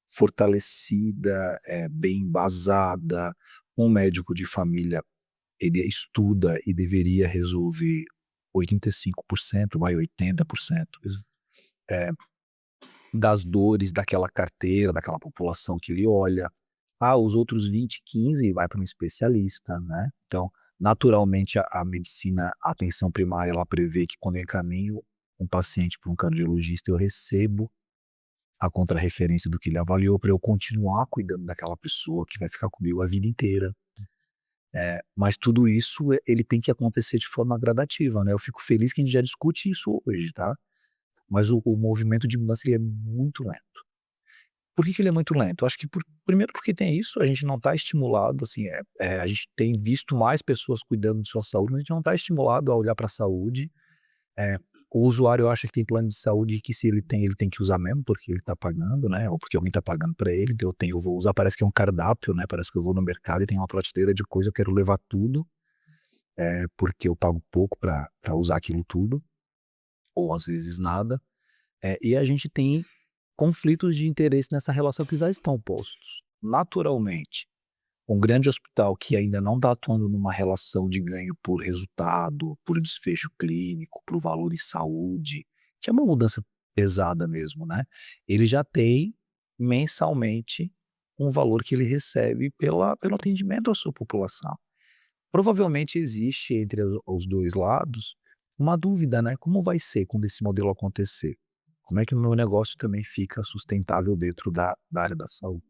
fortalecida, bem embasada. Um médico de família, ele estuda e deveria resolver 85%, vai 80%, eh, das dores daquela carteira, daquela população que ele olha. Ah, os outros 20, 15 vai para um especialista, né. Então, naturalmente a medicina, a atenção primária, ela prevê que quando eu encaminho um paciente para um cardiologista, eu recebo a contrarreferência do que ele avaliou para eu continuar cuidando daquela pessoa que vai ficar comigo a vida inteira. Mas tudo isso, ele tem que acontecer de forma gradativa, né. Eu fico feliz que a gente já discute isso hoje, tá. Mas o movimento de mudança ele é muito lento. Por que que ele é muito lento? Eu acho que primeiro porque tem isso, a gente não está estimulado, assim, a gente tem visto mais pessoas cuidando de sua saúde, mas a gente não está estimulado a olhar para a saúde. O usuário acha que tem plano de saúde que se ele tem que usar mesmo, porque ele está pagando, né, ou porque alguém está pagando para ele, então eu vou usar, parece que é um cardápio, né, parece que eu vou no mercado e tem uma prateleira de coisa, eu quero levar tudo, porque eu pago pouco para usar aquilo tudo, ou às vezes nada. E a gente tem conflitos de interesse nessa relação que já estão postos. Naturalmente, um grande hospital que ainda não está atuando numa relação de ganho por resultado, por desfecho clínico, por valor em saúde, que é uma mudança pesada mesmo, né? Ele já tem mensalmente um valor que ele recebe pelo atendimento à sua população. Provavelmente existe entre os dois lados uma dúvida, né? Como vai ser quando esse modelo acontecer? Como é que o meu negócio também fica sustentável dentro da área da saúde?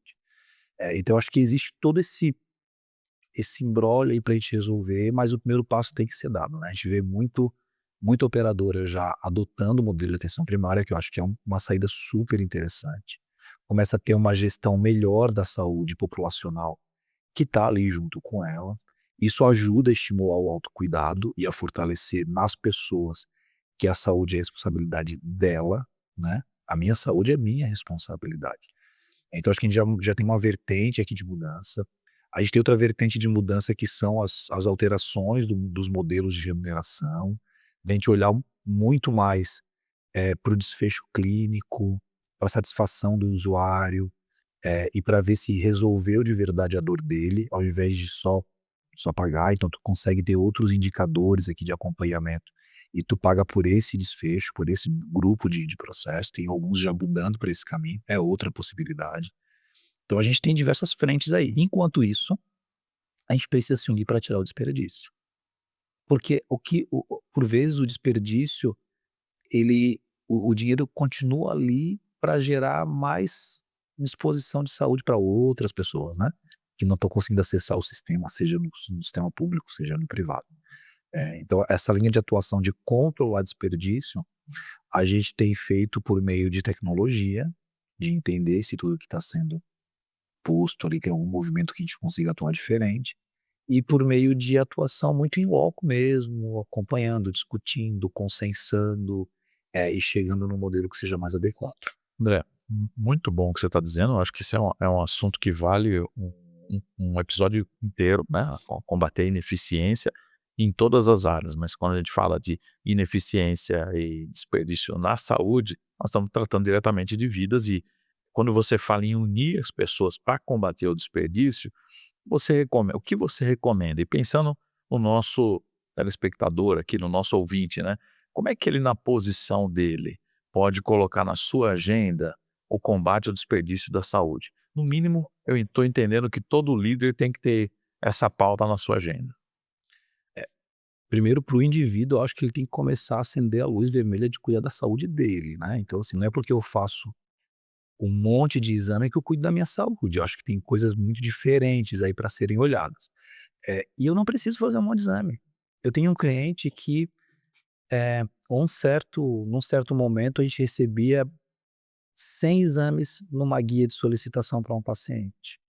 Então eu acho que existe todo esse imbróglio aí pra gente resolver, mas o primeiro passo tem que ser dado, né. A gente vê muita operadora já adotando o modelo de atenção primária, que eu acho que é uma saída super interessante. Começa a ter uma gestão melhor da saúde populacional, que está ali junto com ela. Isso ajuda a estimular o autocuidado e a fortalecer nas pessoas que a saúde é responsabilidade dela, né? A minha saúde é minha responsabilidade. Então acho que a gente já tem uma vertente aqui de mudança. A gente tem outra vertente de mudança que são as alterações dos modelos de remuneração, da gente olhar muito mais para o desfecho clínico, para a satisfação do usuário, e para ver se resolveu de verdade a dor dele, ao invés de só pagar. Então tu consegue ter outros indicadores aqui de acompanhamento e tu paga por esse desfecho, por esse grupo de processo. Tem alguns já mudando para esse caminho, é outra possibilidade. Então a gente tem diversas frentes aí. Enquanto isso, a gente precisa se unir para tirar o desperdício. Porque por vezes o desperdício, o dinheiro continua ali para gerar mais disposição de saúde para outras pessoas, né? Que não estão conseguindo acessar o sistema, seja no sistema público, seja no privado. Então, essa linha de atuação de controlar desperdício, a gente tem feito por meio de tecnologia, de entender se tudo que está sendo posto ali tem algum movimento que a gente consiga atuar diferente, e por meio de atuação muito em loco mesmo, acompanhando, discutindo, consensando, e chegando num modelo que seja mais adequado. André, muito bom o que você está dizendo. Eu acho que isso é um assunto que vale um episódio inteiro, né? Combater a ineficiência em todas as áreas, mas quando a gente fala de ineficiência e desperdício na saúde, nós estamos tratando diretamente de vidas. E quando você fala em unir as pessoas para combater o desperdício, o que você recomenda? E pensando no nosso telespectador aqui, no nosso ouvinte, né? Como é que ele, na posição dele, pode colocar na sua agenda o combate ao desperdício da saúde? No mínimo, eu estou entendendo que todo líder tem que ter essa pauta na sua agenda. Primeiro, para o indivíduo, eu acho que ele tem que começar a acender a luz vermelha de cuidar da saúde dele, né? Então, assim, não é porque eu faço um monte de exame que eu cuido da minha saúde. Eu acho que tem coisas muito diferentes aí para serem olhadas. E eu não preciso fazer um monte de exame. Eu tenho um cliente que, num certo momento, a gente recebia 100 exames numa guia de solicitação para um paciente.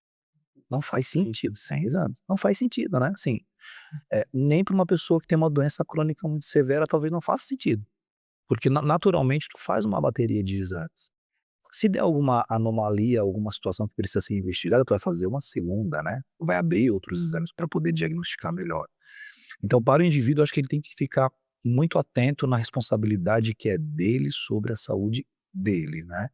Não faz sentido, 100 exames. Não faz sentido, né? Assim, nem para uma pessoa que tem uma doença crônica muito severa, talvez não faça sentido. Porque naturalmente tu faz uma bateria de exames. Se der alguma anomalia, alguma situação que precisa ser investigada, tu vai fazer uma segunda, né? Tu vai abrir outros exames para poder diagnosticar melhor. Então, para o indivíduo, acho que ele tem que ficar muito atento na responsabilidade que é dele sobre a saúde dele, né?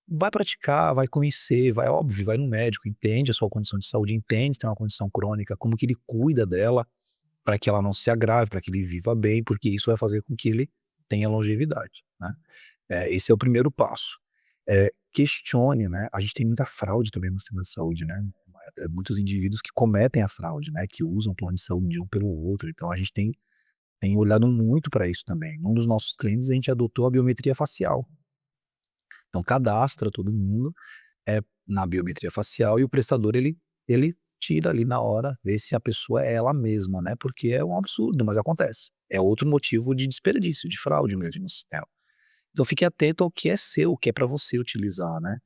Vai praticar, vai conhecer, óbvio, vai no médico, entende a sua condição de saúde, entende se tem uma condição crônica, como que ele cuida dela, para que ela não se agrave, para que ele viva bem, porque isso vai fazer com que ele tenha longevidade, né? Esse é o primeiro passo. Questione, né? A gente tem muita fraude também no sistema de saúde, né? Muitos indivíduos que cometem a fraude, né? Que usam o plano de saúde de um pelo outro. Então a gente tem olhado muito para isso também. Um dos nossos clientes, a gente adotou a biometria facial. Então cadastra todo mundo na biometria facial e o prestador ele tira ali na hora, vê se a pessoa é ela mesma, né? Porque é um absurdo, mas acontece. É outro motivo de desperdício, de fraude mesmo no sistema. Então fique atento ao que é seu, o que é para você utilizar, né?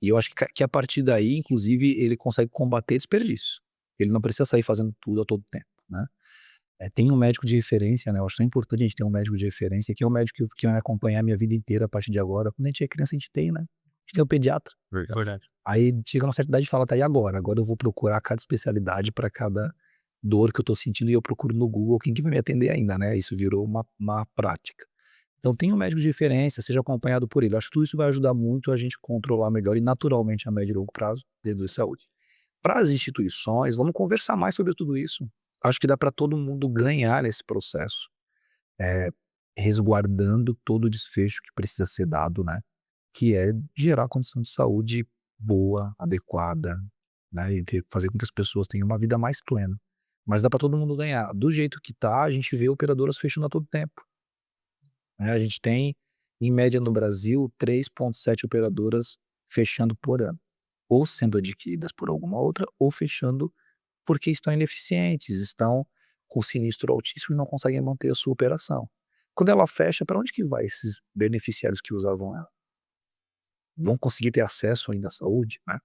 E eu acho que a partir daí, inclusive, ele consegue combater desperdício. Ele não precisa sair fazendo tudo a todo tempo, né? Tem um médico de referência, né? Eu acho tão importante a gente ter um médico de referência, que é um médico que vai me acompanhar a minha vida inteira a partir de agora. Quando a gente é criança, a gente tem, né? A gente tem o pediatra. Verdade. Aí chega uma certa idade e fala, tá, e agora? Agora eu vou procurar cada especialidade para cada dor que eu tô sentindo e eu procuro no Google quem que vai me atender ainda, né? Isso virou uma prática. Então tem um médico de referência, seja acompanhado por ele. Acho que tudo isso vai ajudar muito a gente controlar melhor e naturalmente a médio e longo prazo dentro da saúde. Para as instituições, vamos conversar mais sobre tudo isso. Acho que dá para todo mundo ganhar nesse processo, resguardando todo o desfecho que precisa ser dado, né? Que é gerar condição de saúde boa, adequada, né? E fazer com que as pessoas tenham uma vida mais plena. Mas dá para todo mundo ganhar. Do jeito que tá, a gente vê operadoras fechando a todo tempo, né? A gente tem, em média no Brasil, 3,7 operadoras fechando por ano, ou sendo adquiridas por alguma outra, ou fechando porque estão ineficientes, estão com sinistro altíssimo e não conseguem manter a sua operação. Quando ela fecha, para onde que vai esses beneficiários que usavam ela? Vão conseguir ter acesso ainda à saúde, né?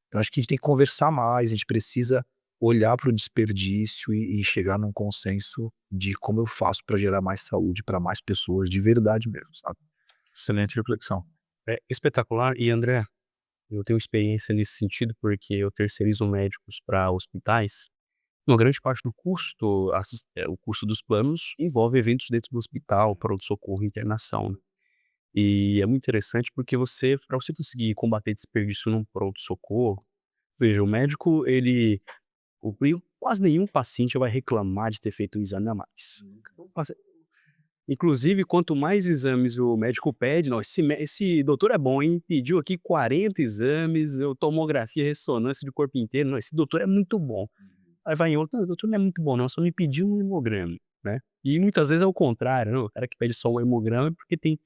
Então acho que a gente tem que conversar mais, a gente precisa olhar para o desperdício e chegar num consenso de como eu faço para gerar mais saúde para mais pessoas de verdade mesmo, sabe? Excelente reflexão. É espetacular. E André, eu tenho experiência nesse sentido porque eu terceirizo médicos para hospitais. Uma grande parte do custo, o custo dos planos envolve eventos dentro do hospital, pronto-socorro, internação, né? E é muito interessante porque para você conseguir combater desperdício num pronto-socorro, veja, o médico, quase nenhum paciente vai reclamar de ter feito um exame a mais. Inclusive, quanto mais exames o médico pede, não, esse doutor é bom, hein? Pediu aqui 40 exames, tomografia, ressonância de corpo inteiro. Não, esse doutor é muito bom. Aí vai em outro, "Não, doutor não é muito bom, não, só me pediu um hemograma, né?" E muitas vezes é o contrário, né? O cara que pede só um hemograma é porque tem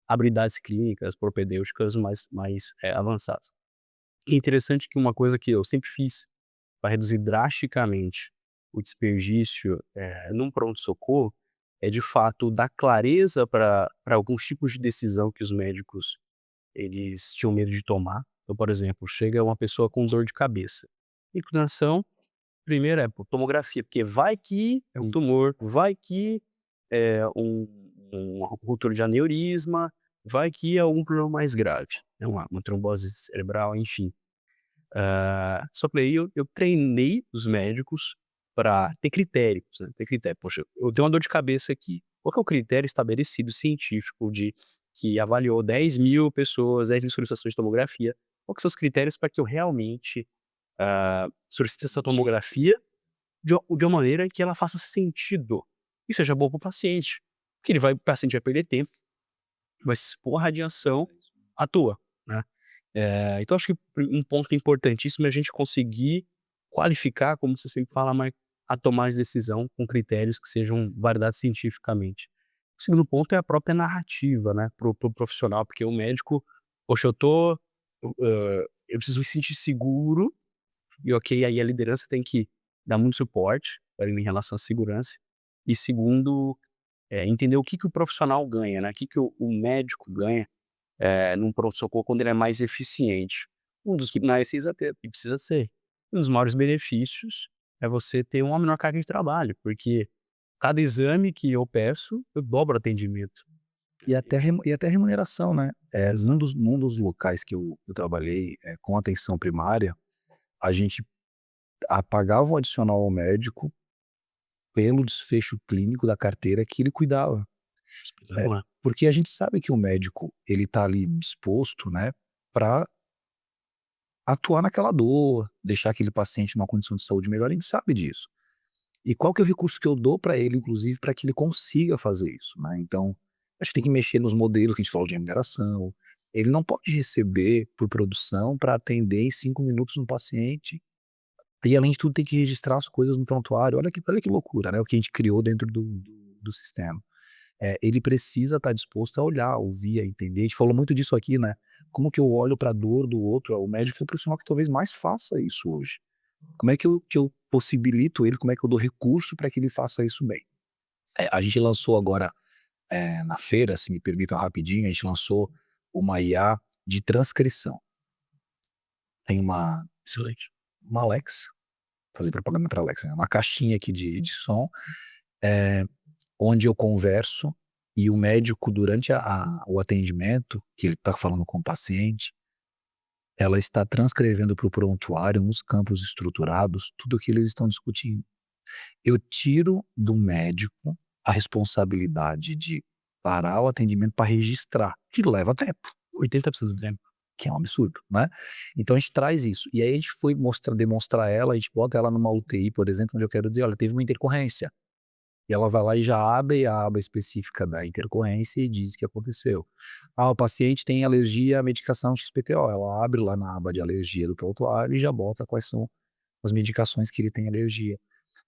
habilidades clínicas, propedêuticas mais avançadas. E é interessante que uma coisa que eu sempre fiz para reduzir drasticamente o desperdício num pronto-socorro é, de fato, dar clareza para alguns tipos de decisão que os médicos eles tinham medo de tomar. Então, por exemplo, chega uma pessoa com dor de cabeça. Inclinação, primeiro é por tomografia, porque vai que é um tumor, vai que é uma ruptura de aneurisma, vai que é algum problema mais grave, é uma trombose cerebral, enfim. Só que aí eu treinei os médicos para ter critérios, né, ter critério. Poxa, eu tenho uma dor de cabeça aqui, qual que é o critério estabelecido científico que avaliou 10.000 pessoas, 10.000 solicitações de tomografia, qual que são os critérios para que eu realmente solicite essa tomografia de uma maneira que ela faça sentido e seja boa para o paciente. Porque o paciente vai perder tempo, vai se expor à radiação à toa, né? Então acho que um ponto importantíssimo é a gente conseguir qualificar, como você sempre fala, mas a tomar de decisão com critérios que sejam validados cientificamente. O segundo ponto é a própria narrativa, né, pro profissional, porque o médico, poxa, eu preciso me sentir seguro e ok, aí a liderança tem que dar muito suporte para ele em relação à segurança. E segundo, entender o que o profissional ganha, né, o que o médico ganha num pronto-socorro quando ele é mais eficiente. Um dos que precisa ter, e precisa ser. Um dos maiores benefícios é você ter uma menor carga de trabalho, porque cada exame que eu peço, eu dobro o atendimento. E até remuneração, né? Num dos locais que eu trabalhei com atenção primária, a gente pagava um adicional ao médico pelo desfecho clínico da carteira que ele cuidava. Espetacular. Porque a gente sabe que o médico, ele tá ali disposto, né, para atuar naquela dor, deixar aquele paciente numa condição de saúde melhor, a gente sabe disso. E qual que é o recurso que eu dou para ele, inclusive, para que ele consiga fazer isso, né? Então, acho que tem que mexer nos modelos que a gente falou de remuneração. Ele não pode receber por produção para atender em 5 minutos um paciente e, além de tudo, tem que registrar as coisas no prontuário. Olha que loucura, né? O que a gente criou dentro do sistema. Ele precisa estar disposto a olhar, ouvir, a entender. A gente falou muito disso aqui, né? Como que eu olho para a dor do outro? O médico é o profissional que talvez mais faça isso hoje. Como é que eu possibilito ele, como é que eu dou recurso para que ele faça isso bem? A gente lançou agora, na feira, se me permitam rapidinho, a gente lançou uma IA de transcrição. Tem Excelente. uma Alexa, fazer propaganda para Alexa, né? Uma caixinha aqui de som, onde eu converso e o médico, durante o atendimento, que ele está falando com o paciente, ela está transcrevendo para o prontuário, nos campos estruturados, tudo o que eles estão discutindo. Eu tiro do médico a responsabilidade de parar o atendimento para registrar, que leva tempo, 80% do tempo. que é um absurdo, né? Então a gente traz isso. E aí a gente foi demonstrar ela, a gente bota ela numa UTI, por exemplo, onde eu quero dizer, olha, teve uma intercorrência. E ela vai lá e já abre a aba específica da intercorrência e diz o que aconteceu. O paciente tem alergia à medicação XPTO. Ela abre lá na aba de alergia do prontuário e já bota quais são as medicações que ele tem alergia.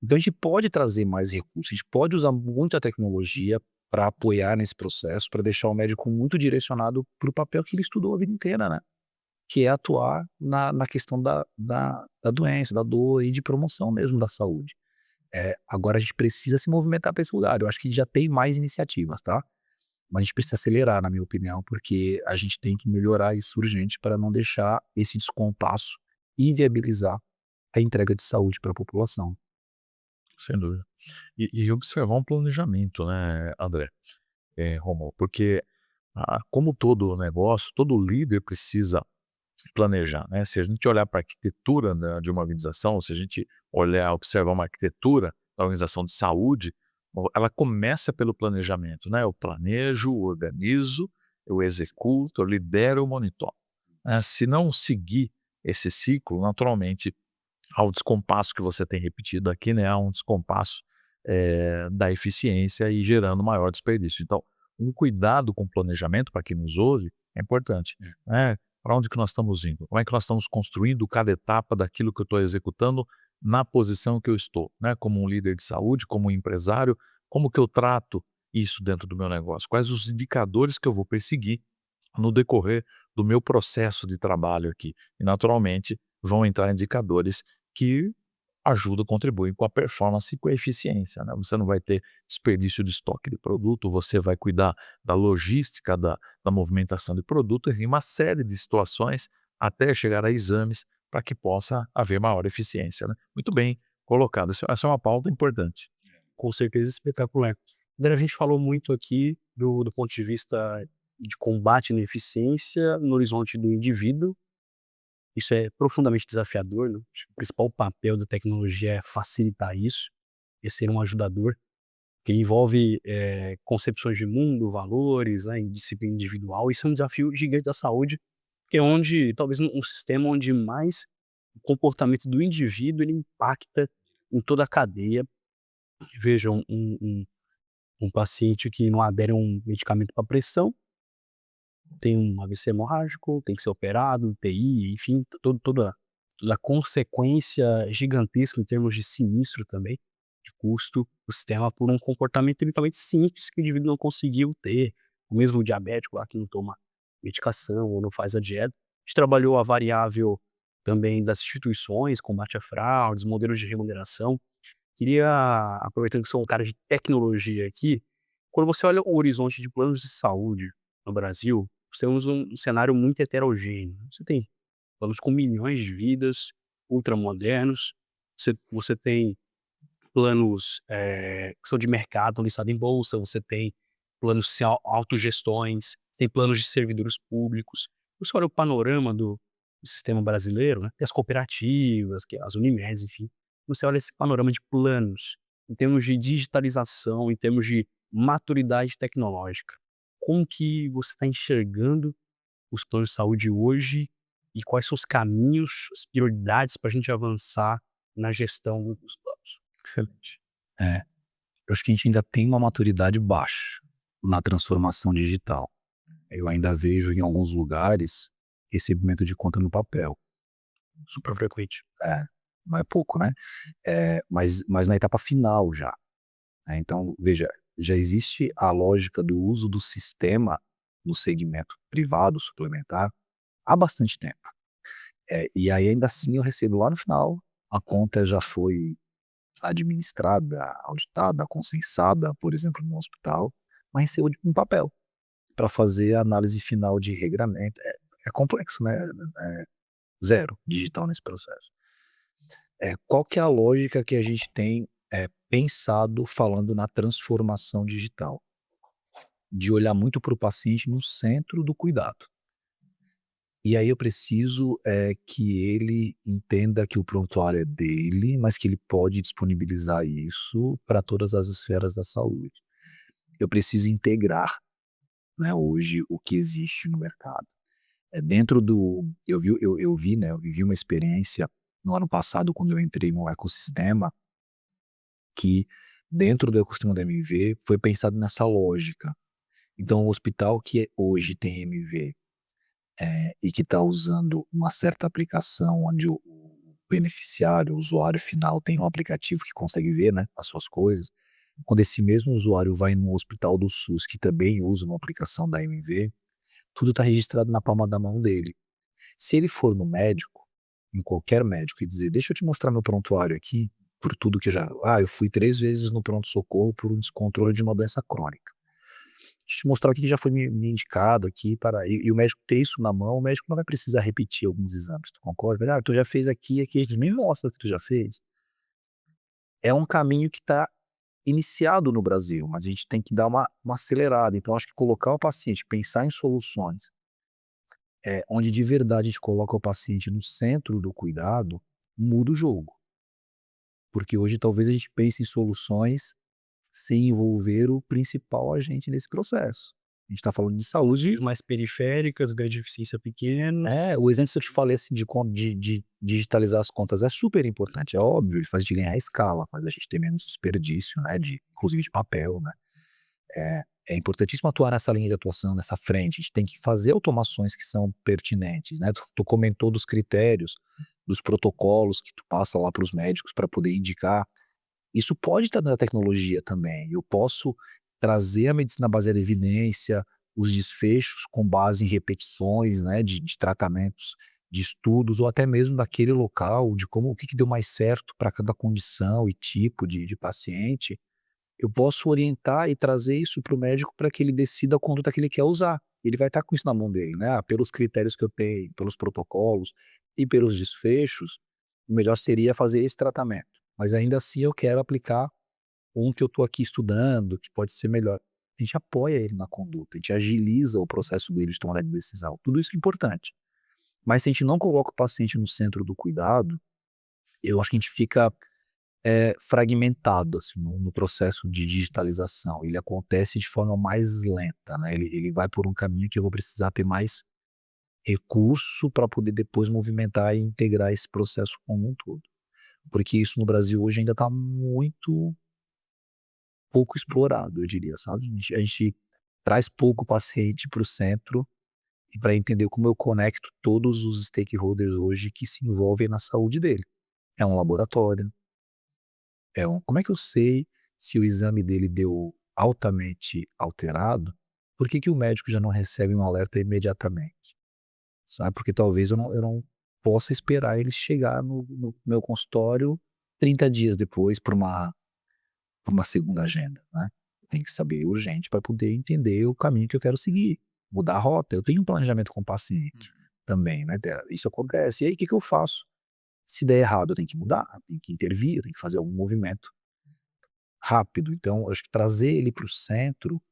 Então a gente pode trazer mais recursos, a gente pode usar muita tecnologia para apoiar nesse processo, para deixar o médico muito direcionado para o papel que ele estudou a vida inteira, né? Que é atuar na questão da doença, da dor e de promoção mesmo da saúde. Agora a gente precisa se movimentar para esse lugar. Eu acho que já tem mais iniciativas, tá? Mas a gente precisa acelerar, na minha opinião, porque a gente tem que melhorar isso urgente para não deixar esse descompasso e viabilizar a entrega de saúde para a população. Sem dúvida. E observar um planejamento, né, André, Rômulo, porque como todo negócio, todo líder precisa planejar, né? Se a gente olhar para a arquitetura, né, de uma organização, se a gente observar uma arquitetura da organização de saúde, ela começa pelo planejamento, né? Eu planejo, organizo, eu executo, eu lidero, eu monitoro. Se não seguir esse ciclo, naturalmente, há um descompasso que você tem repetido aqui, né? Há um descompasso da eficiência e gerando maior desperdício. Então, um cuidado com o planejamento, para quem nos ouve, é importante, né? Para onde que nós estamos indo? Como é que nós estamos construindo cada etapa daquilo que eu estou executando na posição que eu estou, né? Como um líder de saúde, como um empresário, como que eu trato isso dentro do meu negócio? Quais os indicadores que eu vou perseguir no decorrer do meu processo de trabalho aqui? E, naturalmente, vão entrar indicadores que ajudam, contribuem com a performance e com a eficiência, né? Você não vai ter desperdício de estoque de produto, você vai cuidar da logística, da movimentação de produtos, em uma série de situações, até chegar a exames, para que possa haver maior eficiência, né? Muito bem colocado. Essa é uma pauta importante. Com certeza espetacular. André, a gente falou muito aqui do ponto de vista de combate na eficiência no horizonte do indivíduo. Isso é profundamente desafiador, né? Acho que o principal papel da tecnologia é facilitar isso, é ser um ajudador, que envolve concepções de mundo, valores, né, em disciplina individual. Isso é um desafio gigante da saúde, que é onde talvez um sistema onde mais o comportamento do indivíduo ele impacta em toda a cadeia. Veja, um paciente que não adere a um medicamento para pressão, tem um AVC hemorrágico, tem que ser operado, UTI, enfim, toda a consequência gigantesca em termos de sinistro também, de custo do sistema por um comportamento eventualmente simples que o indivíduo não conseguiu ter, o mesmo diabético lá que não toma medicação ou não faz a dieta. A gente trabalhou a variável também das instituições, combate a fraudes, modelos de remuneração. Queria, aproveitando que sou um cara de tecnologia aqui, quando você olha o horizonte de planos de saúde no Brasil, nós temos um cenário muito heterogêneo. Você tem planos com milhões de vidas, ultramodernos, você tem planos que são de mercado, listados em bolsa, você tem planos sem autogestões, tem planos de servidores públicos. Você olha o panorama do sistema brasileiro, né? Tem as cooperativas, as Unimedes, enfim. Você olha esse panorama de planos, em termos de digitalização, em termos de maturidade tecnológica. Como que você está enxergando os planos de saúde hoje e quais são os caminhos, as prioridades para a gente avançar na gestão dos planos? Excelente. Eu acho que a gente ainda tem uma maturidade baixa na transformação digital. Eu ainda vejo em alguns lugares recebimento de conta no papel. Super frequente. Não é pouco, né? Mas na etapa final já, né? Então, veja, já existe a lógica do uso do sistema no segmento privado suplementar há bastante tempo. E aí ainda assim eu recebo lá no final, a conta já foi administrada, auditada, consensada, por exemplo, no hospital, mas recebo um papel para fazer a análise final de regramento. É complexo, né? Zero digital nesse processo. Qual que é a lógica que a gente tem pensado falando na transformação digital? De olhar muito para o paciente no centro do cuidado. E aí eu preciso que ele entenda que o prontuário é dele, mas que ele pode disponibilizar isso para todas as esferas da saúde. Eu preciso integrar, né, hoje o que existe no mercado. Dentro do... Eu vi, né, eu vivi uma experiência no ano passado, quando eu entrei no ecossistema, que dentro do ecossistema da MV foi pensado nessa lógica. Então, o hospital que hoje tem MV e que está usando uma certa aplicação onde o beneficiário, o usuário final tem um aplicativo que consegue ver, né, as suas coisas. Quando esse mesmo usuário vai no hospital do SUS que também usa uma aplicação da MV, tudo está registrado na palma da mão dele. Se ele for no médico, em qualquer médico, e dizer, deixa eu te mostrar meu prontuário aqui, por tudo que eu fui 3 vezes no pronto-socorro por um descontrole de uma doença crônica. te mostrar o que já foi me indicado aqui e o médico ter isso na mão, o médico não vai precisar repetir alguns exames, tu concorda? "Ah, tu já fez aqui, aqui", me mostra o que tu já fez. É um caminho que está iniciado no Brasil, mas a gente tem que dar uma acelerada. Então acho que colocar o paciente, pensar em soluções, onde de verdade a gente coloca o paciente no centro do cuidado, muda o jogo. Porque hoje talvez a gente pense em soluções sem envolver o principal agente nesse processo. A gente está falando de saúde. Mais periféricas, ganho de eficiência pequeno. O exemplo que eu te falei assim, de digitalizar as contas é super importante, é óbvio, ele faz a gente ganhar escala, faz a gente ter menos desperdício, né, inclusive de papel, né. É importantíssimo atuar nessa linha de atuação, nessa frente, a gente tem que fazer automações que são pertinentes, né. Tu comentou dos critérios, dos protocolos que tu passa lá para os médicos para poder indicar. Isso pode estar na tecnologia também. Eu posso trazer a medicina baseada em evidência, os desfechos com base em repetições, né, de tratamentos, de estudos, ou até mesmo daquele local, de como o que deu mais certo para cada condição e tipo de paciente. Eu posso orientar e trazer isso para o médico para que ele decida a conduta que ele quer usar. Ele vai estar com isso na mão dele, né? Pelos critérios que eu tenho, pelos protocolos e pelos desfechos, o melhor seria fazer esse tratamento. Mas ainda assim eu quero aplicar um que eu estou aqui estudando, que pode ser melhor. A gente apoia ele na conduta, a gente agiliza o processo dele de tomada de decisão. Tudo isso é importante. Mas se a gente não coloca o paciente no centro do cuidado, eu acho que a gente fica fragmentado assim, no processo de digitalização. Ele acontece de forma mais lenta, né? Ele vai por um caminho que eu vou precisar ter mais recurso para poder depois movimentar e integrar esse processo como um todo. Porque isso no Brasil hoje ainda está muito pouco explorado, eu diria, sabe? A gente traz pouco o paciente para o centro e para entender como eu conecto todos os stakeholders hoje que se envolvem na saúde dele. É um laboratório, como é que eu sei se o exame dele deu altamente alterado? Por que que o médico já não recebe um alerta imediatamente? Sabe, porque talvez eu não possa esperar ele chegar no meu consultório 30 dias depois para uma segunda agenda, né. Tem que saber urgente para poder entender o caminho que eu quero seguir, mudar a rota. Eu tenho um planejamento com o paciente também, né, isso acontece. E aí o que que eu faço? Se der errado eu tenho que mudar, tenho que intervir, eu tenho que fazer algum movimento rápido. Então eu acho que trazer ele para o centro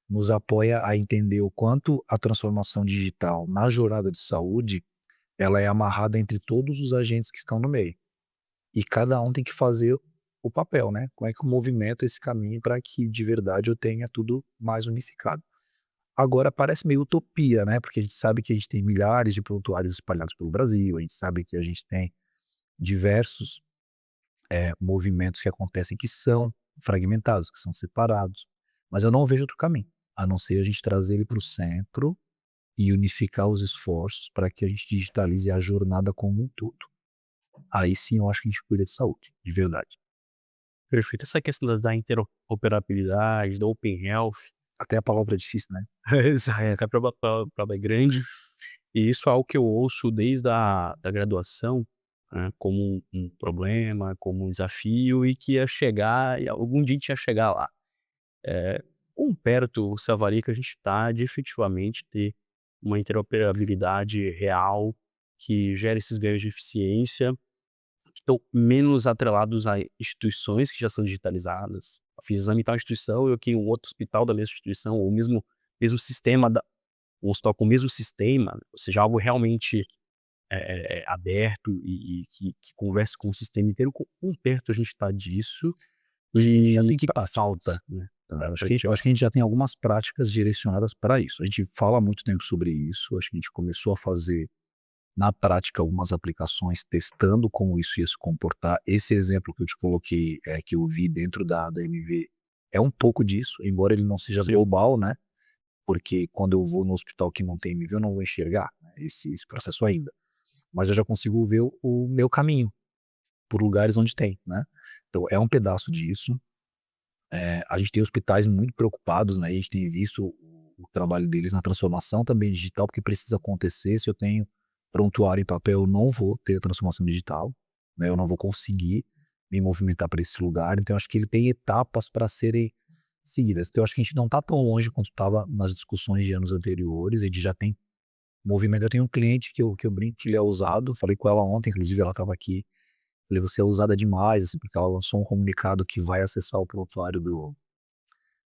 nos apoia a entender o quanto a transformação digital na jornada de saúde, ela é amarrada entre todos os agentes que estão no meio. E cada um tem que fazer o papel, né. Como é que eu movimento esse caminho para que de verdade eu tenha tudo mais unificado. Agora parece meio utopia, né, porque a gente sabe que a gente tem milhares de prontuários espalhados pelo Brasil, a gente sabe que a gente tem diversos, movimentos que acontecem que são fragmentados, que são separados, mas eu não vejo outro caminho, a não ser a gente trazer ele para o centro e unificar os esforços para que a gente digitalize a jornada como um todo. Aí sim eu acho que a gente cuida de saúde, de verdade. Perfeito. Essa questão da interoperabilidade, da open health, Até a palavra é difícil, né? a prova é grande, e isso é algo que eu ouço desde da graduação, né, como um problema, como um desafio e que ia chegar e algum dia a gente ia chegar lá. Quão perto você avalia que a gente está de efetivamente ter uma interoperabilidade real que gere esses ganhos de eficiência, que estão menos atrelados a instituições que já são digitalizadas. Eu fiz exame em tal instituição, eu aqui em um outro hospital da mesma instituição, ou mesmo sistema um hospital com o mesmo sistema, ou seja, algo realmente aberto e que converse com o sistema inteiro. Quão perto a gente está disso Já e tem que falta. né? Eu acho que a gente já tem algumas práticas direcionadas para isso. A gente fala há muito tempo sobre isso, acho que a gente começou a fazer na prática algumas aplicações testando como isso ia se comportar. Esse exemplo que eu te coloquei, que eu vi dentro da MV, é um pouco disso, embora ele não seja global, né, porque quando eu vou no hospital que não tem MV eu não vou enxergar, né, esse processo ainda. Mas eu já consigo ver o meu caminho por lugares onde tem, né. Então é um pedaço disso. A gente tem hospitais muito preocupados, né, e a gente tem visto o trabalho deles na transformação também digital, porque precisa acontecer. Se eu tenho prontuário em papel, eu não vou ter a transformação digital, né, eu não vou conseguir me movimentar para esse lugar. Então eu acho que ele tem etapas para serem seguidas. Então, eu acho que a gente não está tão longe quanto estava nas discussões de anos anteriores. A gente já tem movimento. Eu tenho um cliente que eu brinco que ele é ousado. Falei com ela ontem, inclusive ela estava aqui. Falei, você é ousada demais, assim, porque ela lançou um comunicado que vai acessar o prontuário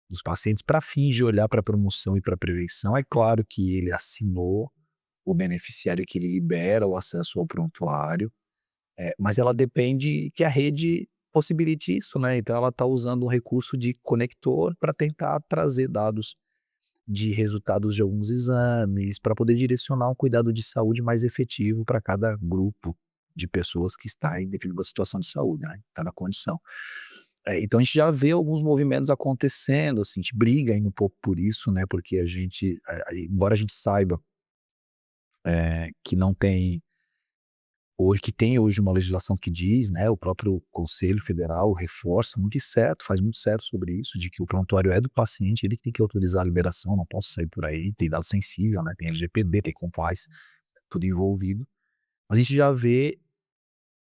dos pacientes para fins de olhar para promoção e para prevenção. É claro que ele assinou o beneficiário que ele libera o acesso ao prontuário, mas ela depende que a rede possibilite isso, né? Então ela está usando um recurso de conector para tentar trazer dados de resultados de alguns exames, para poder direcionar um cuidado de saúde mais efetivo para cada grupo de pessoas que está em determinada situação de saúde, né? Cada condição. Então a gente já vê alguns movimentos acontecendo, assim, a gente briga ainda um pouco por isso, né? Porque a gente, embora a gente saiba que não tem hoje, que tem hoje uma legislação que diz, né, o próprio Conselho Federal reforça muito e certo, faz muito certo sobre isso, de que o prontuário é do paciente, ele que tem que autorizar a liberação, não posso sair por aí, tem dado sensível, né, tem LGPD, tem compliance, tudo envolvido. Mas a gente já vê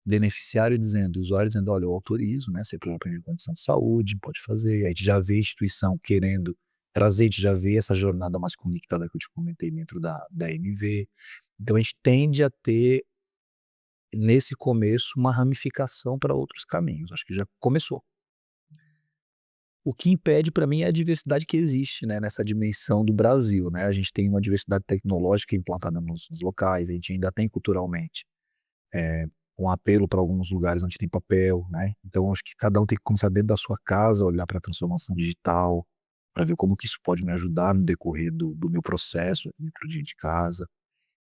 beneficiário dizendo, usuário dizendo, olha, eu autorizo, né, você pela primeira condição de saúde, pode fazer. Aí a gente já vê instituição querendo trazer, a gente já vê essa jornada mais conectada que eu te comentei dentro da MV. Então a gente tende a ter nesse começo uma ramificação para outros caminhos, acho que já começou. O que impede para mim é a diversidade que existe, né, nessa dimensão do Brasil, né, a gente tem uma diversidade tecnológica implantada nos locais, a gente ainda tem culturalmente, um apelo para alguns lugares onde tem papel, né, então acho que cada um tem que começar dentro da sua casa, olhar para a transformação digital, para ver como que isso pode me ajudar no decorrer do meu processo aqui dentro de casa.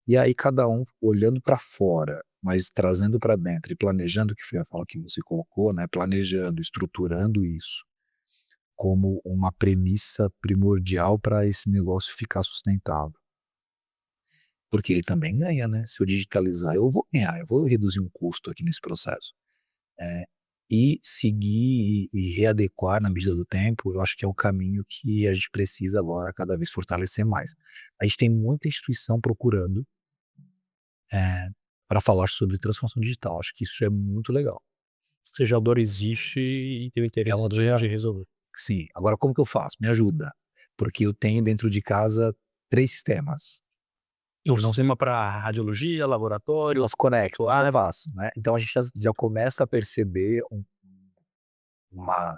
E aí cada um olhando para fora, mas trazendo para dentro e planejando, que foi a fala que você colocou, né, planejando, estruturando isso como uma premissa primordial para esse negócio ficar sustentável. Porque ele também ganha, né, se eu digitalizar eu vou ganhar, eu vou reduzir um custo aqui nesse processo. E seguir e readequar na medida do tempo, eu acho que é o caminho que a gente precisa agora cada vez fortalecer mais. A gente tem muita instituição procurando para falar sobre transformação digital. Acho que isso é muito legal. Ou seja, a dor existe e tem o interesse Ela já de resolver. sim, agora como que eu faço? Me ajuda, porque eu tenho dentro de casa 3 sistemas. Um sistema para radiologia, laboratório, Nós conecto, faço, né. Então a gente já começa a perceber uma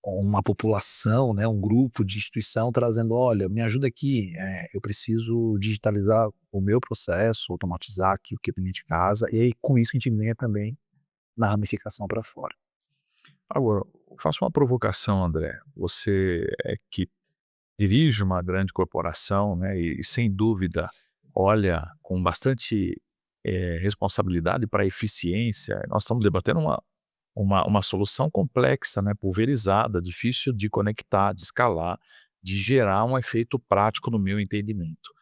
uma população, né, um grupo de instituição trazendo: "Olha, me ajuda aqui, eu preciso digitalizar o meu processo, automatizar aqui o que tem dentro de casa", e aí com isso a gente ganha também na ramificação para fora. Agora, eu faço uma provocação, André. Você é que dirige uma grande corporação, né, e sem dúvida olha com bastante, responsabilidade para a eficiência. Nós estamos debatendo uma solução complexa, né, pulverizada, difícil de conectar, de escalar, de gerar um efeito prático no meu entendimento.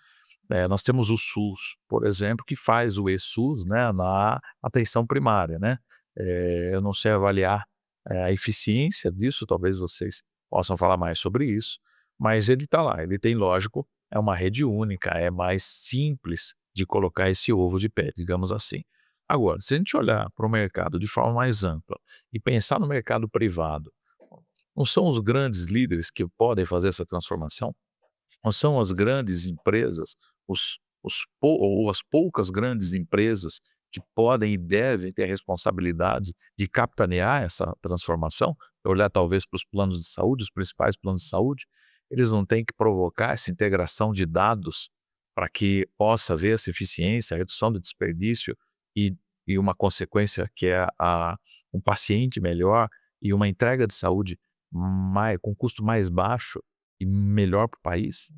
Nós temos o SUS, por exemplo, que faz o eSUS, né, na atenção primária, né. Eu não sei avaliar, a eficiência disso, talvez vocês possam falar mais sobre isso, mas ele está lá, ele tem lógico, é uma rede única, é mais simples de colocar esse ovo de pé, digamos assim. Agora, se a gente olhar para o mercado de forma mais ampla e pensar no mercado privado, não são os grandes líderes que podem fazer essa transformação? Não são as grandes empresas, ou as poucas grandes empresas que podem e devem ter a responsabilidade de capitanear essa transformação? Olhar talvez para os planos de saúde, os principais planos de saúde, eles não têm que provocar essa integração de dados para que possa haver essa eficiência, a redução do desperdício e, e uma consequência que é um paciente melhor e uma entrega de saúde com custo mais baixo e melhor para o país?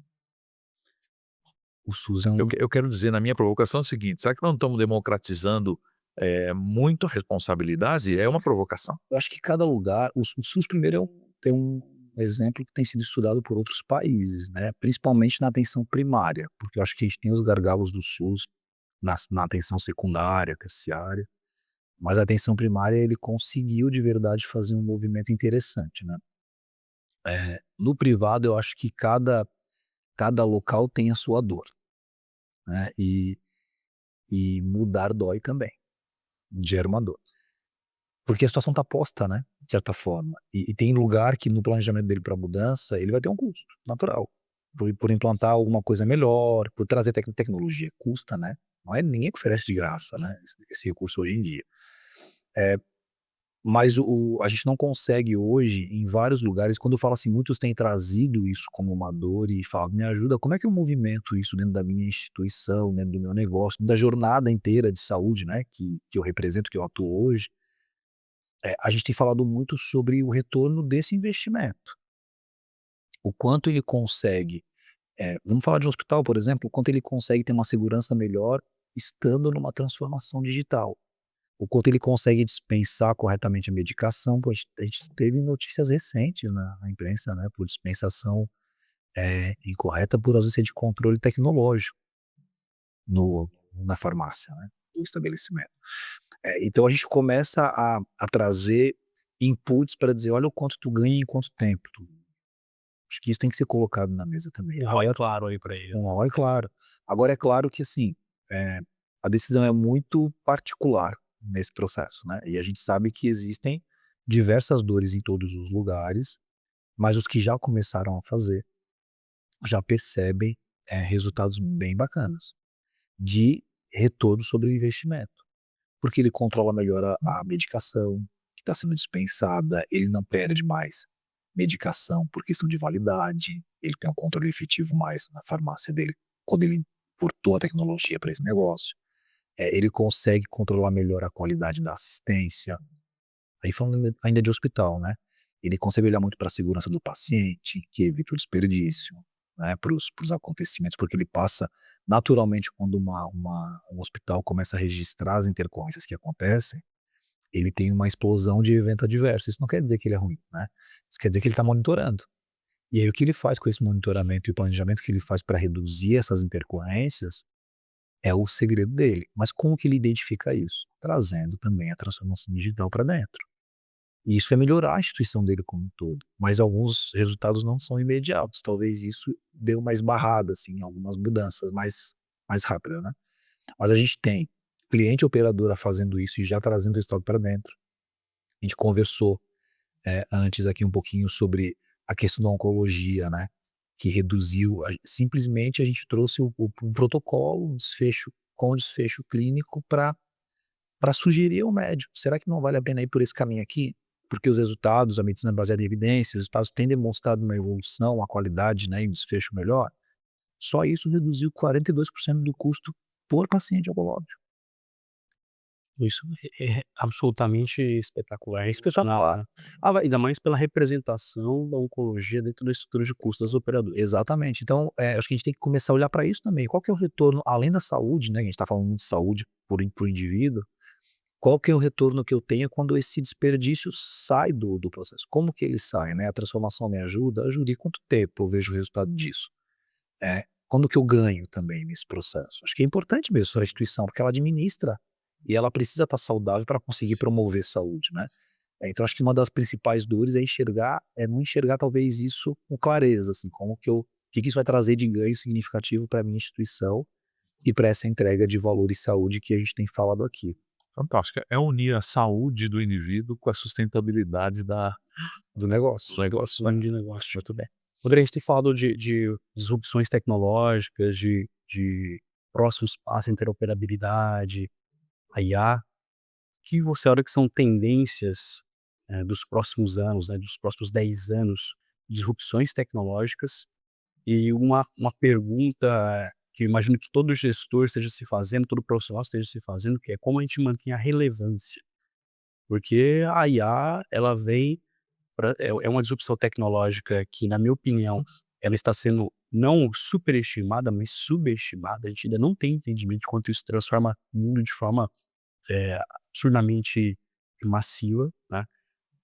O SUS é um Eu quero dizer, na minha provocação, é o seguinte: será que não estamos democratizando, muito a responsabilidade? É uma provocação. eu acho que cada lugar o SUS primeiro tem um exemplo que tem sido estudado por outros países, né, principalmente na atenção primária, porque eu acho que a gente tem os gargalos do SUS na atenção secundária, terciária, mas a atenção primária ele conseguiu de verdade fazer um movimento interessante, né. No privado eu acho que cada local tem a sua dor, né, e mudar dói também, gera uma dor. Porque a situação está posta, né, de certa forma. E tem lugar que no planejamento dele para mudança, ele vai ter um custo natural. Por implantar alguma coisa melhor, por trazer tecnologia, custa, né. Não é ninguém que oferece de graça, né, esse recurso hoje em dia. Mas a gente não consegue hoje, em vários lugares, quando eu falo assim, muitos têm trazido isso como uma dor e falam: "Me ajuda, como é que eu movimento isso dentro da minha instituição, dentro do meu negócio, da jornada inteira de saúde, né, que eu represento, que eu atuo hoje?" A gente tem falado muito sobre o retorno desse investimento. O quanto ele consegue, vamos falar de um hospital, por exemplo, o quanto ele consegue ter uma segurança melhor estando numa transformação digital. O quanto ele consegue dispensar corretamente a medicação, pô, a gente teve notícias recentes na imprensa, né, por dispensação, incorreta por ausência de controle tecnológico na farmácia, né, no estabelecimento. Então a gente começa a trazer inputs para dizer: "Olha o quanto tu ganha em quanto tempo tu". Acho que isso tem que ser colocado na mesa também. ROI claro aí pra ele. Um ROI claro. Agora é claro que assim, eh, a decisão é muito particular nesse processo, né, e a gente sabe que existem diversas dores em todos os lugares, mas os que já começaram a fazer, já percebem, resultados bem bacanas, de retorno sobre o investimento. Porque ele controla melhor a medicação que está sendo dispensada, ele não perde mais medicação por questão de validade, ele tem um controle efetivo mais na farmácia dele, quando ele importou a tecnologia para esse negócio. Ele consegue controlar melhor a qualidade da assistência. Aí falando ainda de hospital, né, ele consegue olhar muito para a segurança do paciente, que evita o desperdício, né, para os acontecimentos, porque ele passa naturalmente quando um hospital começa a registrar as intercorrências que acontecem, ele tem uma explosão de evento adverso. Isso não quer dizer que ele é ruim, né, isso quer dizer que ele está monitorando. E aí o que ele faz com esse monitoramento e o planejamento que ele faz para reduzir essas intercorrências, é o segredo dele. Mas como que ele identifica isso? Trazendo também a transformação digital para dentro. E isso vai melhorar a instituição dele como um todo, mas alguns resultados não são imediatos, talvez isso dê uma esbarrada, assim, em algumas mudanças mais rápidas, né. Mas a gente tem cliente e operadora fazendo isso e já trazendo o resultado para dentro. A gente conversou, antes aqui um pouquinho sobre a questão da oncologia, né, que reduziu simplesmente a gente trouxe um protocolo, um desfecho com desfecho clínico para sugerir ao médico: "Será que não vale a pena ir por esse caminho aqui?" Porque os resultados, a medicina baseada em evidências, os resultados têm demonstrado uma evolução, uma qualidade, né, e um desfecho melhor. Só isso reduziu 42% do custo por paciente oncológico. Isso é absolutamente espetacular, é espetacular, né. Ainda mais pela representação da oncologia dentro da estrutura de custos das operadoras. Exatamente. Então, acho que a gente tem que começar a olhar para isso também. Qual que é o retorno, além da saúde, né, a gente está falando muito de saúde por indivíduo, qual que é o retorno que eu tenho quando esse desperdício sai do processo? Como que ele sai, né? A transformação me ajuda? Ajuda. E quanto tempo eu vejo o resultado disso? Quando que eu ganho também nesse processo? Acho que é importante mesmo essa instituição, porque ela administra e ela precisa estar saudável para conseguir promover saúde, né? Então acho que uma das principais dores é não enxergar talvez isso com clareza, assim, como que o que isso vai trazer de ganho significativo para minha instituição e para essa entrega de valor e saúde que a gente tem falado aqui. Fantástico. É unir a saúde do indivíduo com a sustentabilidade Do do negócio. negócio, Plano né. de negócio. Muito bem. Rodrigo, a gente tem falado de disrupções tecnológicas, de próximos passos, interoperabilidade, a IA. Que você olha que são tendências, dos próximos anos, né, dos próximos 10 anos, disrupções tecnológicas, e uma pergunta que eu imagino que todo gestor esteja se fazendo, todo profissional esteja se fazendo, que é como a gente mantém a relevância. Porque a IA, ela vem é uma disrupção tecnológica que, na minha opinião, ela está sendo não superestimada, mas subestimada. A gente ainda não tem entendimento de quanto isso transforma o mundo de forma, absurdamente massiva, né.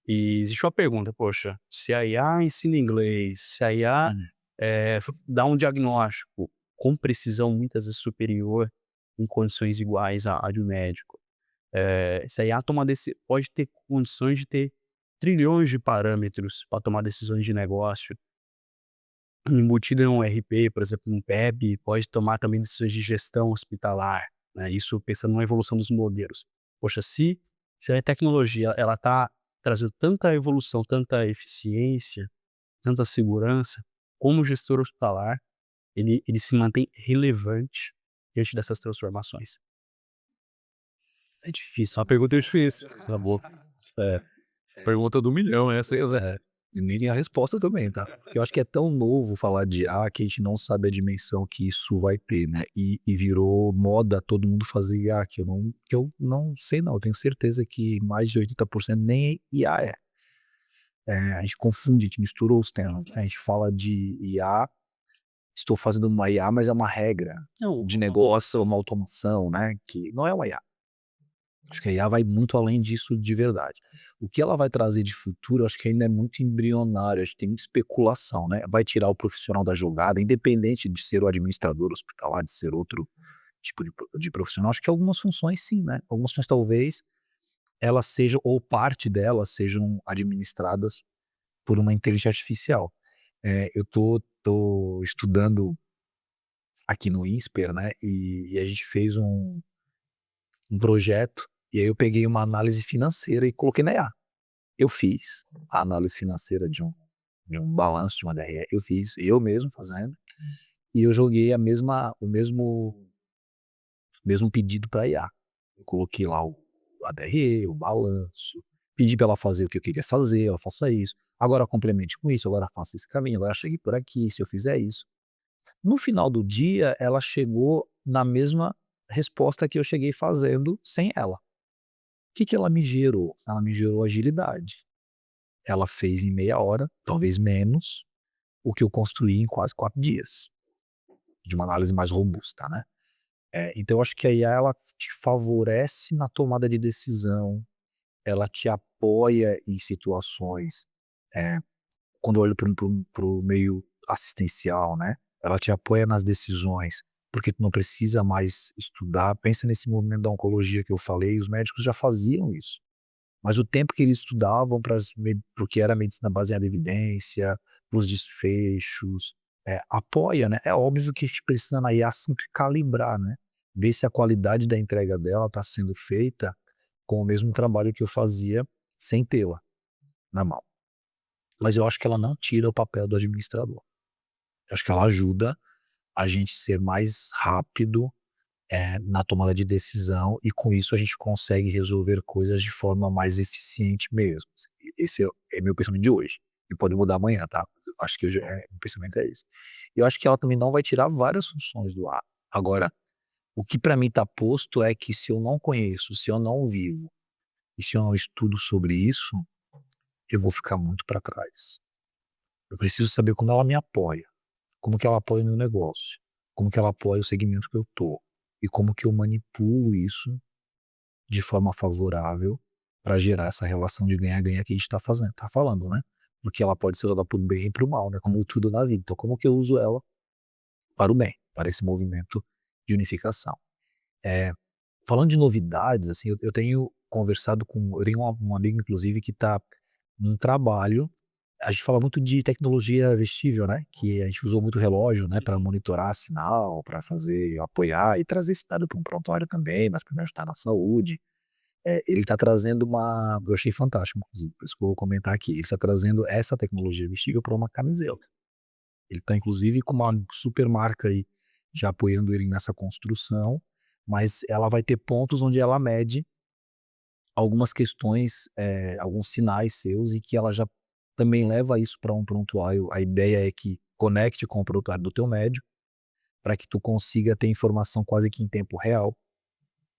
E existe uma pergunta: poxa, se a IA ensina inglês, se a IA, Hum. dá um diagnóstico com precisão muitas vezes superior, em condições iguais à de um médico, se a IA pode ter condições de ter trilhões de parâmetros para tomar decisões de negócio, embutida em um ERP, por exemplo, um PEB, pode tomar também decisões de gestão hospitalar, né, isso pensando na evolução dos modelos. Poxa, se Se a tecnologia ela tá trazendo tanta evolução, tanta eficiência, tanta segurança, como gestor hospitalar, ele se mantém relevante diante dessas transformações? É difícil, uma pergunta difícil. Tá bom. Pergunta do milhão, essa. Pois é. E nem a resposta também, tá? Porque eu acho que é tão novo falar de IA que a gente não sabe a dimensão que isso vai ter, né? E virou moda todo mundo fazer IA, que eu não sei não. Eu tenho certeza que mais de 80% nem IA é. A gente confunde, a gente misturou os termos, né? A gente fala de IA, estou fazendo uma IA, mas é uma regra Não, de negócio, uma automação, né? Que não é uma IA. Acho que a IA vai muito além disso de verdade. O que ela vai trazer de futuro, acho que ainda é muito embrionário, acho que tem muita especulação, né? Vai tirar o profissional da jogada, independente de ser o administrador hospitalar, de ser outro tipo de profissional. Acho que algumas funções sim, né? Algumas funções talvez elas sejam, ou parte delas sejam administradas por uma inteligência artificial. Eu tô estudando aqui no INSPER, né? E a gente fez um projeto, e aí eu peguei uma análise financeira e coloquei na IA. Eu fiz a análise financeira de um balanço de uma DRE, eu fiz, eu mesmo fazendo, e eu joguei o mesmo pedido para a IA. Eu coloquei lá a DRE, o balanço, pedi para ela fazer o que eu queria fazer, ela faça isso, agora complemente com isso, agora faça esse caminho, agora chegue por aqui, se eu fizer isso. No final do dia, ela chegou na mesma resposta que eu cheguei fazendo sem ela. O que que ela me gerou? Ela me gerou agilidade. Ela fez em meia hora, talvez menos, o que eu construí em quase 4 dias, de uma análise mais robusta, né. Então eu acho que a IA ela te favorece na tomada de decisão, ela te apoia em situações, eh, quando eu olho para o meio assistencial, né, ela te apoia nas decisões, porque tu não precisa mais estudar. Pensa nesse movimento da oncologia que eu falei, os médicos já faziam isso. Mas o tempo que eles estudavam para o que era medicina baseada em evidência, para os desfechos, apoia, né. É óbvio que a gente precisa na IA sempre calibrar, né, ver se a qualidade da entrega dela está sendo feita com o mesmo trabalho que eu fazia sem tê-la na mão. Mas eu acho que ela não tira o papel do administrador. Eu acho que ela ajuda a gente ser mais rápido, na tomada de decisão, e com isso a gente consegue resolver coisas de forma mais eficiente mesmo, assim. Esse é meu pensamento de hoje, e pode mudar amanhã, tá. Eu acho que hoje meu pensamento é esse. E eu acho que ela também não vai tirar várias funções do ar. Agora, o que para mim está posto é que se eu não conheço, se eu não vivo, e se eu não estudo sobre isso, eu vou ficar muito para trás. Eu preciso saber como ela me apoia, como que ela apoia o meu negócio, como que ela apoia o segmento que eu tô, e como que eu manipulo isso de forma favorável para gerar essa relação de ganha-ganha que a gente tá falando, né. Porque ela pode ser usada para o bem e para o mal, né, como tudo na vida. Então como que eu uso ela para o bem, para esse movimento de unificação. Falando de novidades, assim, eu tenho conversado eu tenho um amigo inclusive que está num trabalho. A gente fala muito de tecnologia vestível, né, que a gente usou muito relógio, né, para monitorar sinal, para fazer apoiar e trazer esse dado para um prontuário também, mas para me ajudar na saúde. Ele está trazendo eu achei fantástico inclusive, por isso que eu vou comentar aqui, ele está trazendo essa tecnologia vestível para uma camiseta. Ele está inclusive com uma super marca aí, já apoiando ele nessa construção, mas ela vai ter pontos onde ela mede algumas questões, alguns sinais seus, e que ela já também leva isso para um prontuário. A ideia é que conecte com o prontuário do teu médico, para que tu consiga ter informação quase que em tempo real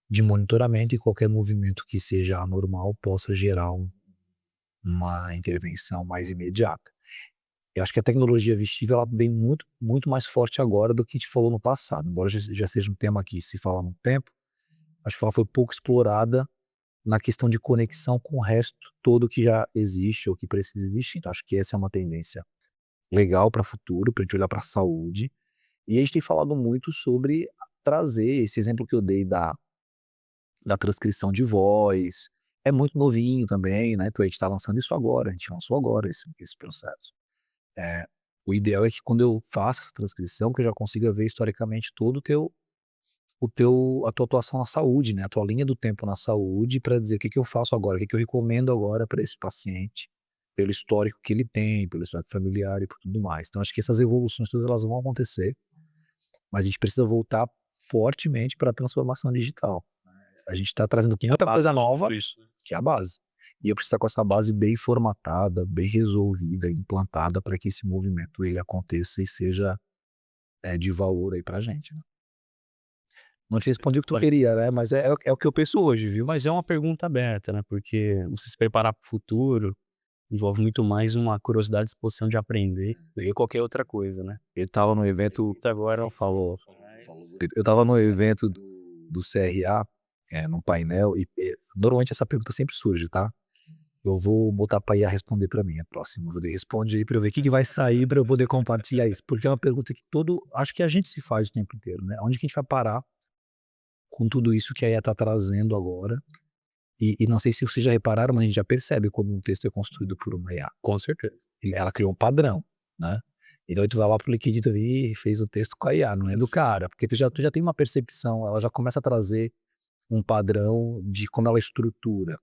de monitoramento, e qualquer movimento que seja anormal possa gerar uma intervenção mais imediata. Eu acho que a tecnologia vestível ela vem muito, muito mais forte agora do que a gente falou no passado, embora já seja um tema que se fala há muito tempo. Acho que ela foi pouco explorada na questão de conexão com o resto todo que já existe ou que precisa existir. Então acho que essa é uma tendência legal para o futuro, para a gente olhar para a saúde. E a gente tem falado muito sobre trazer esse exemplo que eu dei da transcrição de voz. É muito novinho também, né, então a gente está lançando isso agora, a gente lançou agora esse processo. O ideal é que quando eu faço essa transcrição, que eu já consiga ver historicamente todo o teu a tua atuação na saúde, né? A tua linha do tempo na saúde para dizer o que que eu faço agora, o que que eu recomendo agora para esse paciente, pelo histórico que ele tem, pelo histórico familiar e por tudo mais. Então acho que essas evoluções todas elas vão acontecer, mas a gente precisa voltar fortemente para a transformação digital. A gente está trazendo muita coisa nova, Isso. que é a base. E eu preciso estar com essa base bem formatada, bem resolvida, implantada para que esse movimento ele aconteça e seja de valor aí pra gente, né? Não te respondi o que tu queria, né? Mas é o que eu penso hoje, viu? Mas é uma pergunta aberta, né? Porque você se preparar para o futuro envolve muito mais uma curiosidade e disposição de aprender do que qualquer outra coisa, né? Eu tava no evento, Até agora não falou. eu tava no evento do CRA, num painel, e normalmente essa pergunta sempre surge, tá? Eu vou botar pra IA responder pra mim, a próxima. Vou dizer, responde aí pra eu ver o que que vai sair pra eu poder compartilhar isso. Porque é uma pergunta que acho que a gente se faz o tempo inteiro, né? Onde que a gente vai parar com tudo isso que a IA tá trazendo agora? E não sei se vocês já repararam, mas a gente já percebe quando um texto é construído por uma IA. Com certeza. Ela criou um padrão, né? Então tu vai lá pro Liquidity e fez o texto com a IA, não é do cara, porque tu já tem uma percepção, ela já começa a trazer um padrão de como ela estrutura.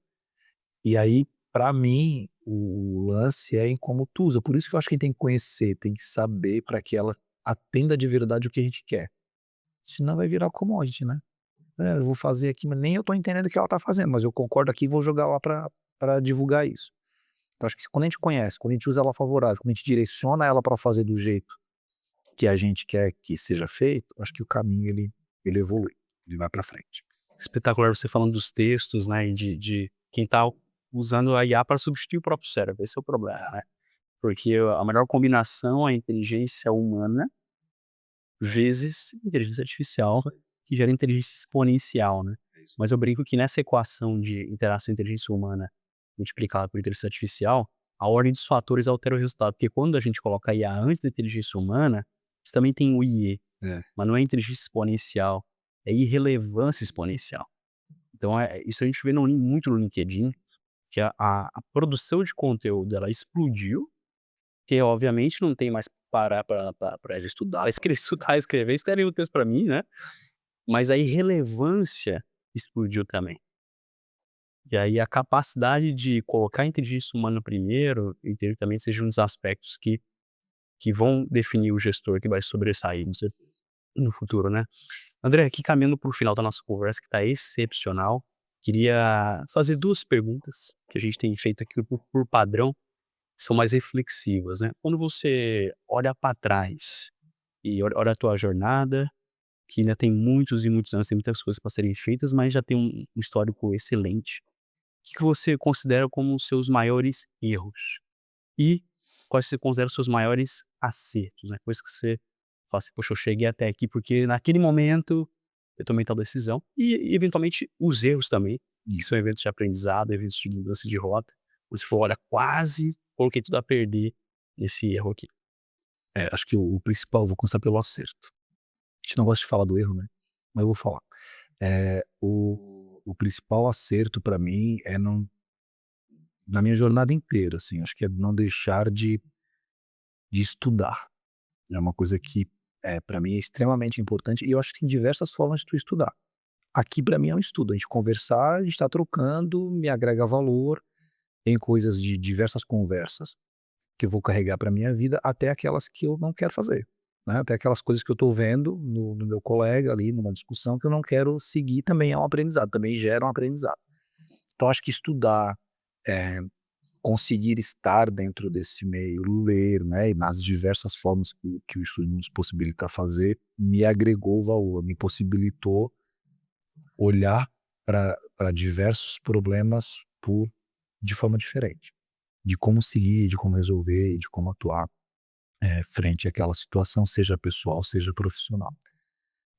E aí, pra mim, o lance é em como tu usa. Por isso que eu acho que a gente tem que conhecer, tem que saber para que ela atenda de verdade o que a gente quer. Senão vai virar commodity, né? Eu vou fazer aqui, mas nem eu tô entendendo o que ela tá fazendo, mas eu concordo aqui e vou jogar lá pra divulgar isso. Então acho que quando a gente conhece, quando a gente usa ela favorável, quando a gente direciona ela para fazer do jeito que a gente quer que seja feito, acho que o caminho ele evolui, ele vai para frente. Espetacular você falando dos textos, né? E de quem tá usando a IA para substituir o próprio cérebro. Esse é o problema, né? Porque a melhor combinação é a inteligência humana vezes inteligência artificial, que gera inteligência exponencial, né? Mas eu brinco que nessa equação de interação inteligência humana multiplicada por inteligência artificial, a ordem dos fatores altera o resultado. Porque quando a gente coloca a IA antes da inteligência humana, você também tem o IE, mas não é inteligência exponencial, é irrelevância exponencial. Então, isso a gente vê muito no LinkedIn, que a produção de conteúdo ela explodiu, porque obviamente não tem mais parar para estudar, escrever, escreve o texto para mim, né? Mas a irrelevância explodiu também. E aí a capacidade de colocar a inteligência humana primeiro, entendo que também seja um dos aspectos que vão definir o gestor que vai sobressair no futuro, né? André, aqui caminhando para o final da nossa conversa, que está excepcional, queria fazer 2 perguntas que a gente tem feito aqui por padrão, são mais reflexivas, né? Quando você olha para trás e olha a tua jornada, que ainda tem muitos e muitos anos, tem muitas coisas para serem feitas, mas já tem um histórico excelente. O que você considera como os seus maiores erros? E quais você considera os seus maiores acertos, né? Coisas que você fala assim, poxa, eu cheguei até aqui porque naquele momento eu tomei tal decisão. E eventualmente os erros também, que são eventos de aprendizado, eventos de mudança de rota. Você falou, olha, quase coloquei tudo a perder nesse erro aqui. Acho que o principal, eu vou começar pelo acerto. A gente não gosta de falar do erro, né? Mas eu vou falar. O principal acerto para mim na minha jornada inteira, assim, acho que é não deixar de estudar. É uma coisa que, para mim é extremamente importante e eu acho que tem diversas formas de tu estudar. Aqui para mim é um estudo, a gente conversar, a gente tá trocando, me agrega valor, tem coisas de diversas conversas que eu vou carregar para minha vida, até aquelas que eu não quero fazer, né, até aquelas coisas que eu tô vendo no meu colega ali, numa discussão que eu não quero seguir, também é um aprendizado, também gera um aprendizado. Então acho que estudar, eh conseguir estar dentro desse meio, ler, né, e nas diversas formas que o estudo nos possibilita fazer, me agregou valor, me possibilitou olhar para diversos problemas de forma diferente, de como seguir, de como resolver e de como atuar, frente àquela situação, seja pessoal, seja profissional.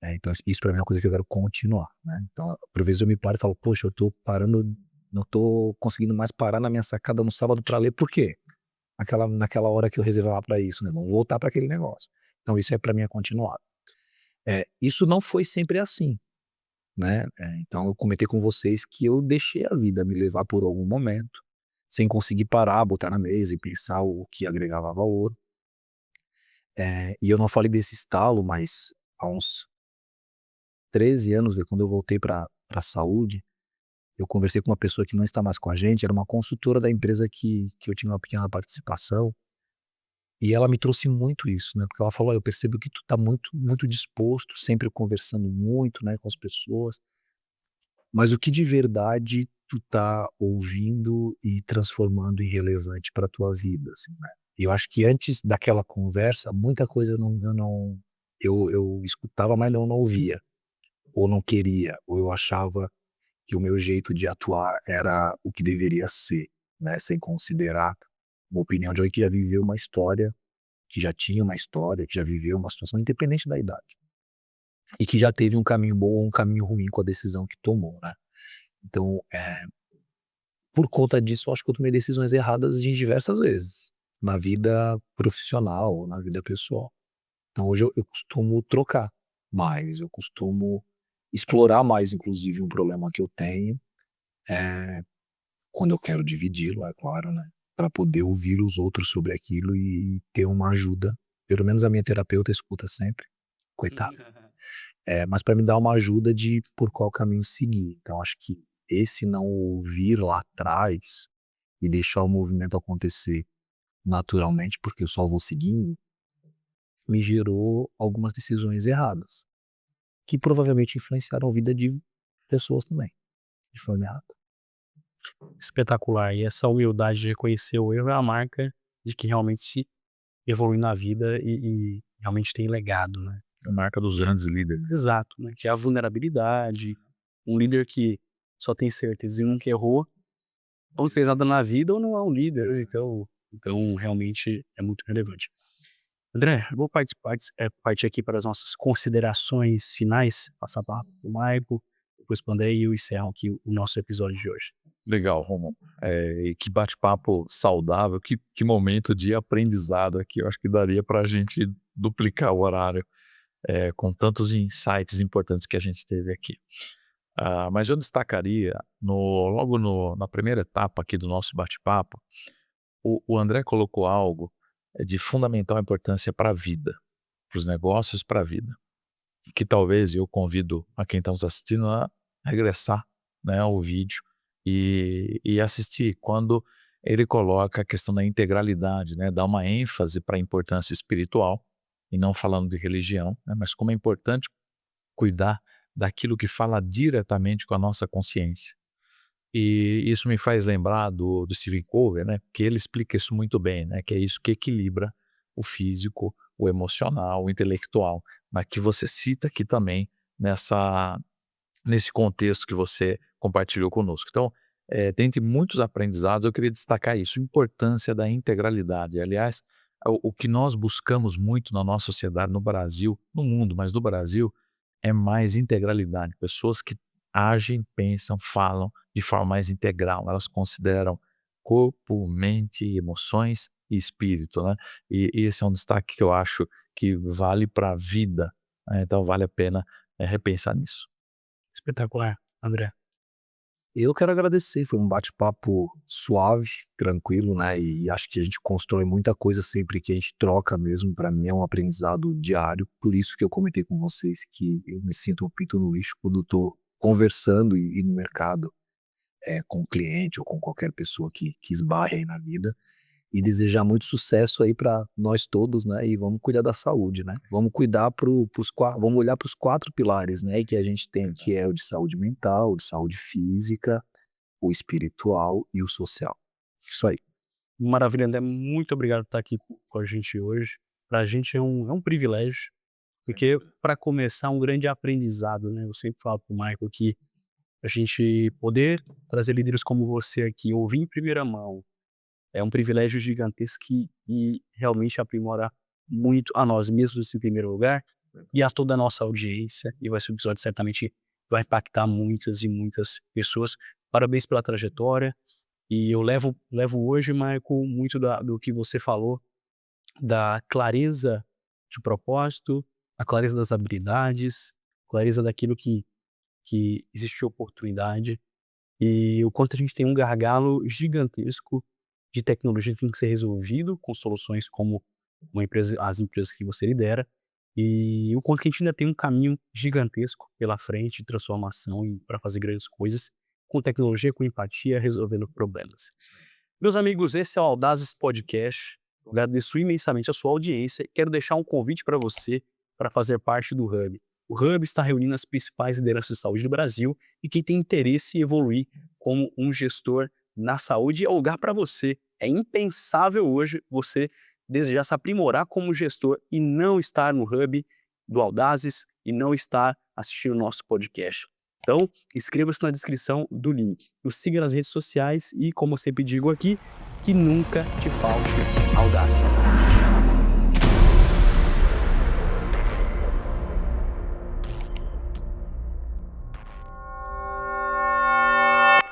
Então isso para mim é uma coisa que eu quero continuar, né. Então, por vezes eu me paro e falo: "Poxa, eu tô parando, não tô conseguindo mais parar na minha sacada no sábado para ler, por quê? Naquela hora que eu reservava para isso, né, vamos voltar para aquele negócio". Então isso para mim é continuar. Isso não foi sempre assim, né, então eu comentei com vocês que eu deixei a vida me levar por algum momento, sem conseguir parar, botar na mesa e pensar o que agregava valor. E eu não falei desse estalo, mas há uns 13 anos, quando eu voltei para a saúde, eu conversei com uma pessoa que não está mais com a gente, era uma consultora da empresa que eu tinha uma pequena participação, e ela me trouxe muito isso, né, porque ela falou: "Eu percebo que tu tá muito disposto, sempre conversando muito, né, com as pessoas, mas o que de verdade tu tá ouvindo e transformando em relevante para tua vida, assim, né?" E eu acho que antes daquela conversa, muita coisa eu escutava, mas não ouvia, ou não queria, ou eu achava que o meu jeito de atuar era o que deveria ser, né, sem considerar uma opinião de alguém que já viveu uma história, que já tinha uma história, que já viveu uma situação independente da idade, e que já teve um caminho bom ou um caminho ruim com a decisão que tomou, né. Então, por conta disso, eu acho que eu tomei decisões erradas de diversas vezes, na vida profissional ou na vida pessoal. Então hoje eu costumo trocar mais, eu costumo explorar mais inclusive um problema que eu tenho, quando eu quero dividi-lo, é claro, né, para poder ouvir os outros sobre aquilo e ter uma ajuda, pelo menos a minha terapeuta escuta sempre, coitada. Mas para me dar uma ajuda de por qual caminho seguir. Então acho que esse não ouvir lá atrás e deixar o movimento acontecer naturalmente, porque eu só vou seguindo, me gerou algumas decisões erradas, que provavelmente influenciaram a vida de pessoas também, de forma errada. Espetacular. E essa humildade de reconhecer o erro é a marca de que realmente se evolui na vida e realmente tem legado, né. A marca dos grandes líderes. Exato, né, que é a vulnerabilidade, um líder que só tem certeza e nunca errou, ou não fez nada na vida ou não é um líder, então realmente é muito relevante. André, eu vou partir aqui para as nossas considerações finais, passar a palavra para o Maico, depois para o André e eu encerro aqui o nosso episódio de hoje. Legal, Romulo. E que bate-papo saudável, que momento de aprendizado aqui. Eu acho que daria para a gente duplicar o horário, com tantos insights importantes que a gente teve aqui. Mas eu destacaria, na primeira etapa aqui do nosso bate-papo, o André colocou algo de fundamental importância para a vida, para os negócios, para a vida. Que talvez eu convido a quem está nos assistindo a regressar, né, ao vídeo e assistir quando ele coloca a questão da integralidade, né, dá uma ênfase para a importância espiritual, e não falando de religião, né, mas como é importante cuidar daquilo que fala diretamente com a nossa consciência. E isso me faz lembrar do Stephen Covey, né, que ele explica isso muito bem, né, que é isso que equilibra o físico, o emocional, o intelectual, mas que você cita aqui também nesse contexto que você compartilhou conosco. Então, dentre muitos aprendizados, eu queria destacar isso, a importância da integralidade. Aliás, o que nós buscamos muito na nossa sociedade, no Brasil, no mundo, mas no Brasil, é mais integralidade. Pessoas que agem, pensam, falam de forma mais integral. Elas consideram corpo, mente, emoções e espírito, né? E esse é um destaque que eu acho que vale para a vida, né? Então vale a pena repensar nisso. Espetacular, André. Eu quero agradecer, foi um bate-papo suave, tranquilo, né, e acho que a gente constrói muita coisa sempre que a gente troca mesmo, para mim é um aprendizado diário, por isso que eu comentei com vocês que eu me sinto um pinto no lixo quando tô conversando e no mercado, com o cliente ou com qualquer pessoa que esbarre aí na vida, e desejar muito sucesso aí para nós todos, né, e vamos cuidar da saúde, né, vamos cuidar vamos olhar para os 4 pilares, né, que a gente tem, que é o de saúde mental, o de saúde física, o espiritual e o social. Isso aí. Maravilha, André, muito obrigado por estar aqui com a gente hoje. Pra gente é um privilégio, porque para começar um grande aprendizado, né, eu sempre falo para o Michael que a gente poder trazer líderes como você aqui, ouvir em primeira mão, é um privilégio gigantesco e realmente aprimora muito a nós mesmos em primeiro lugar e a toda a nossa audiência. E esse episódio certamente vai impactar muitas e muitas pessoas. Parabéns pela trajetória. E eu levo hoje, Michael, muito do que você falou, da clareza de propósito, a clareza das habilidades, clareza daquilo que existe oportunidade e o quanto a gente tem um gargalo gigantesco de tecnologia que tem que ser resolvido com soluções como as empresas que você lidera, E o quanto que a gente ainda tem um caminho gigantesco pela frente de transformação e para fazer grandes coisas com tecnologia, com empatia, resolvendo problemas. Meus amigos, esse é o Audazes Podcast. Eu agradeço imensamente a sua audiência. Quero deixar um convite para você para fazer parte do Hub. O Hub está reunindo as principais lideranças de saúde do Brasil e quem tem interesse em evoluir como um gestor na saúde é o lugar para você. É impensável hoje você desejar se aprimorar como gestor e não estar no Hub do Audazes e não estar assistindo o nosso podcast. Então, inscreva-se na descrição do link. Nos siga nas redes sociais e, como eu sempre digo aqui, que nunca te falte audácia.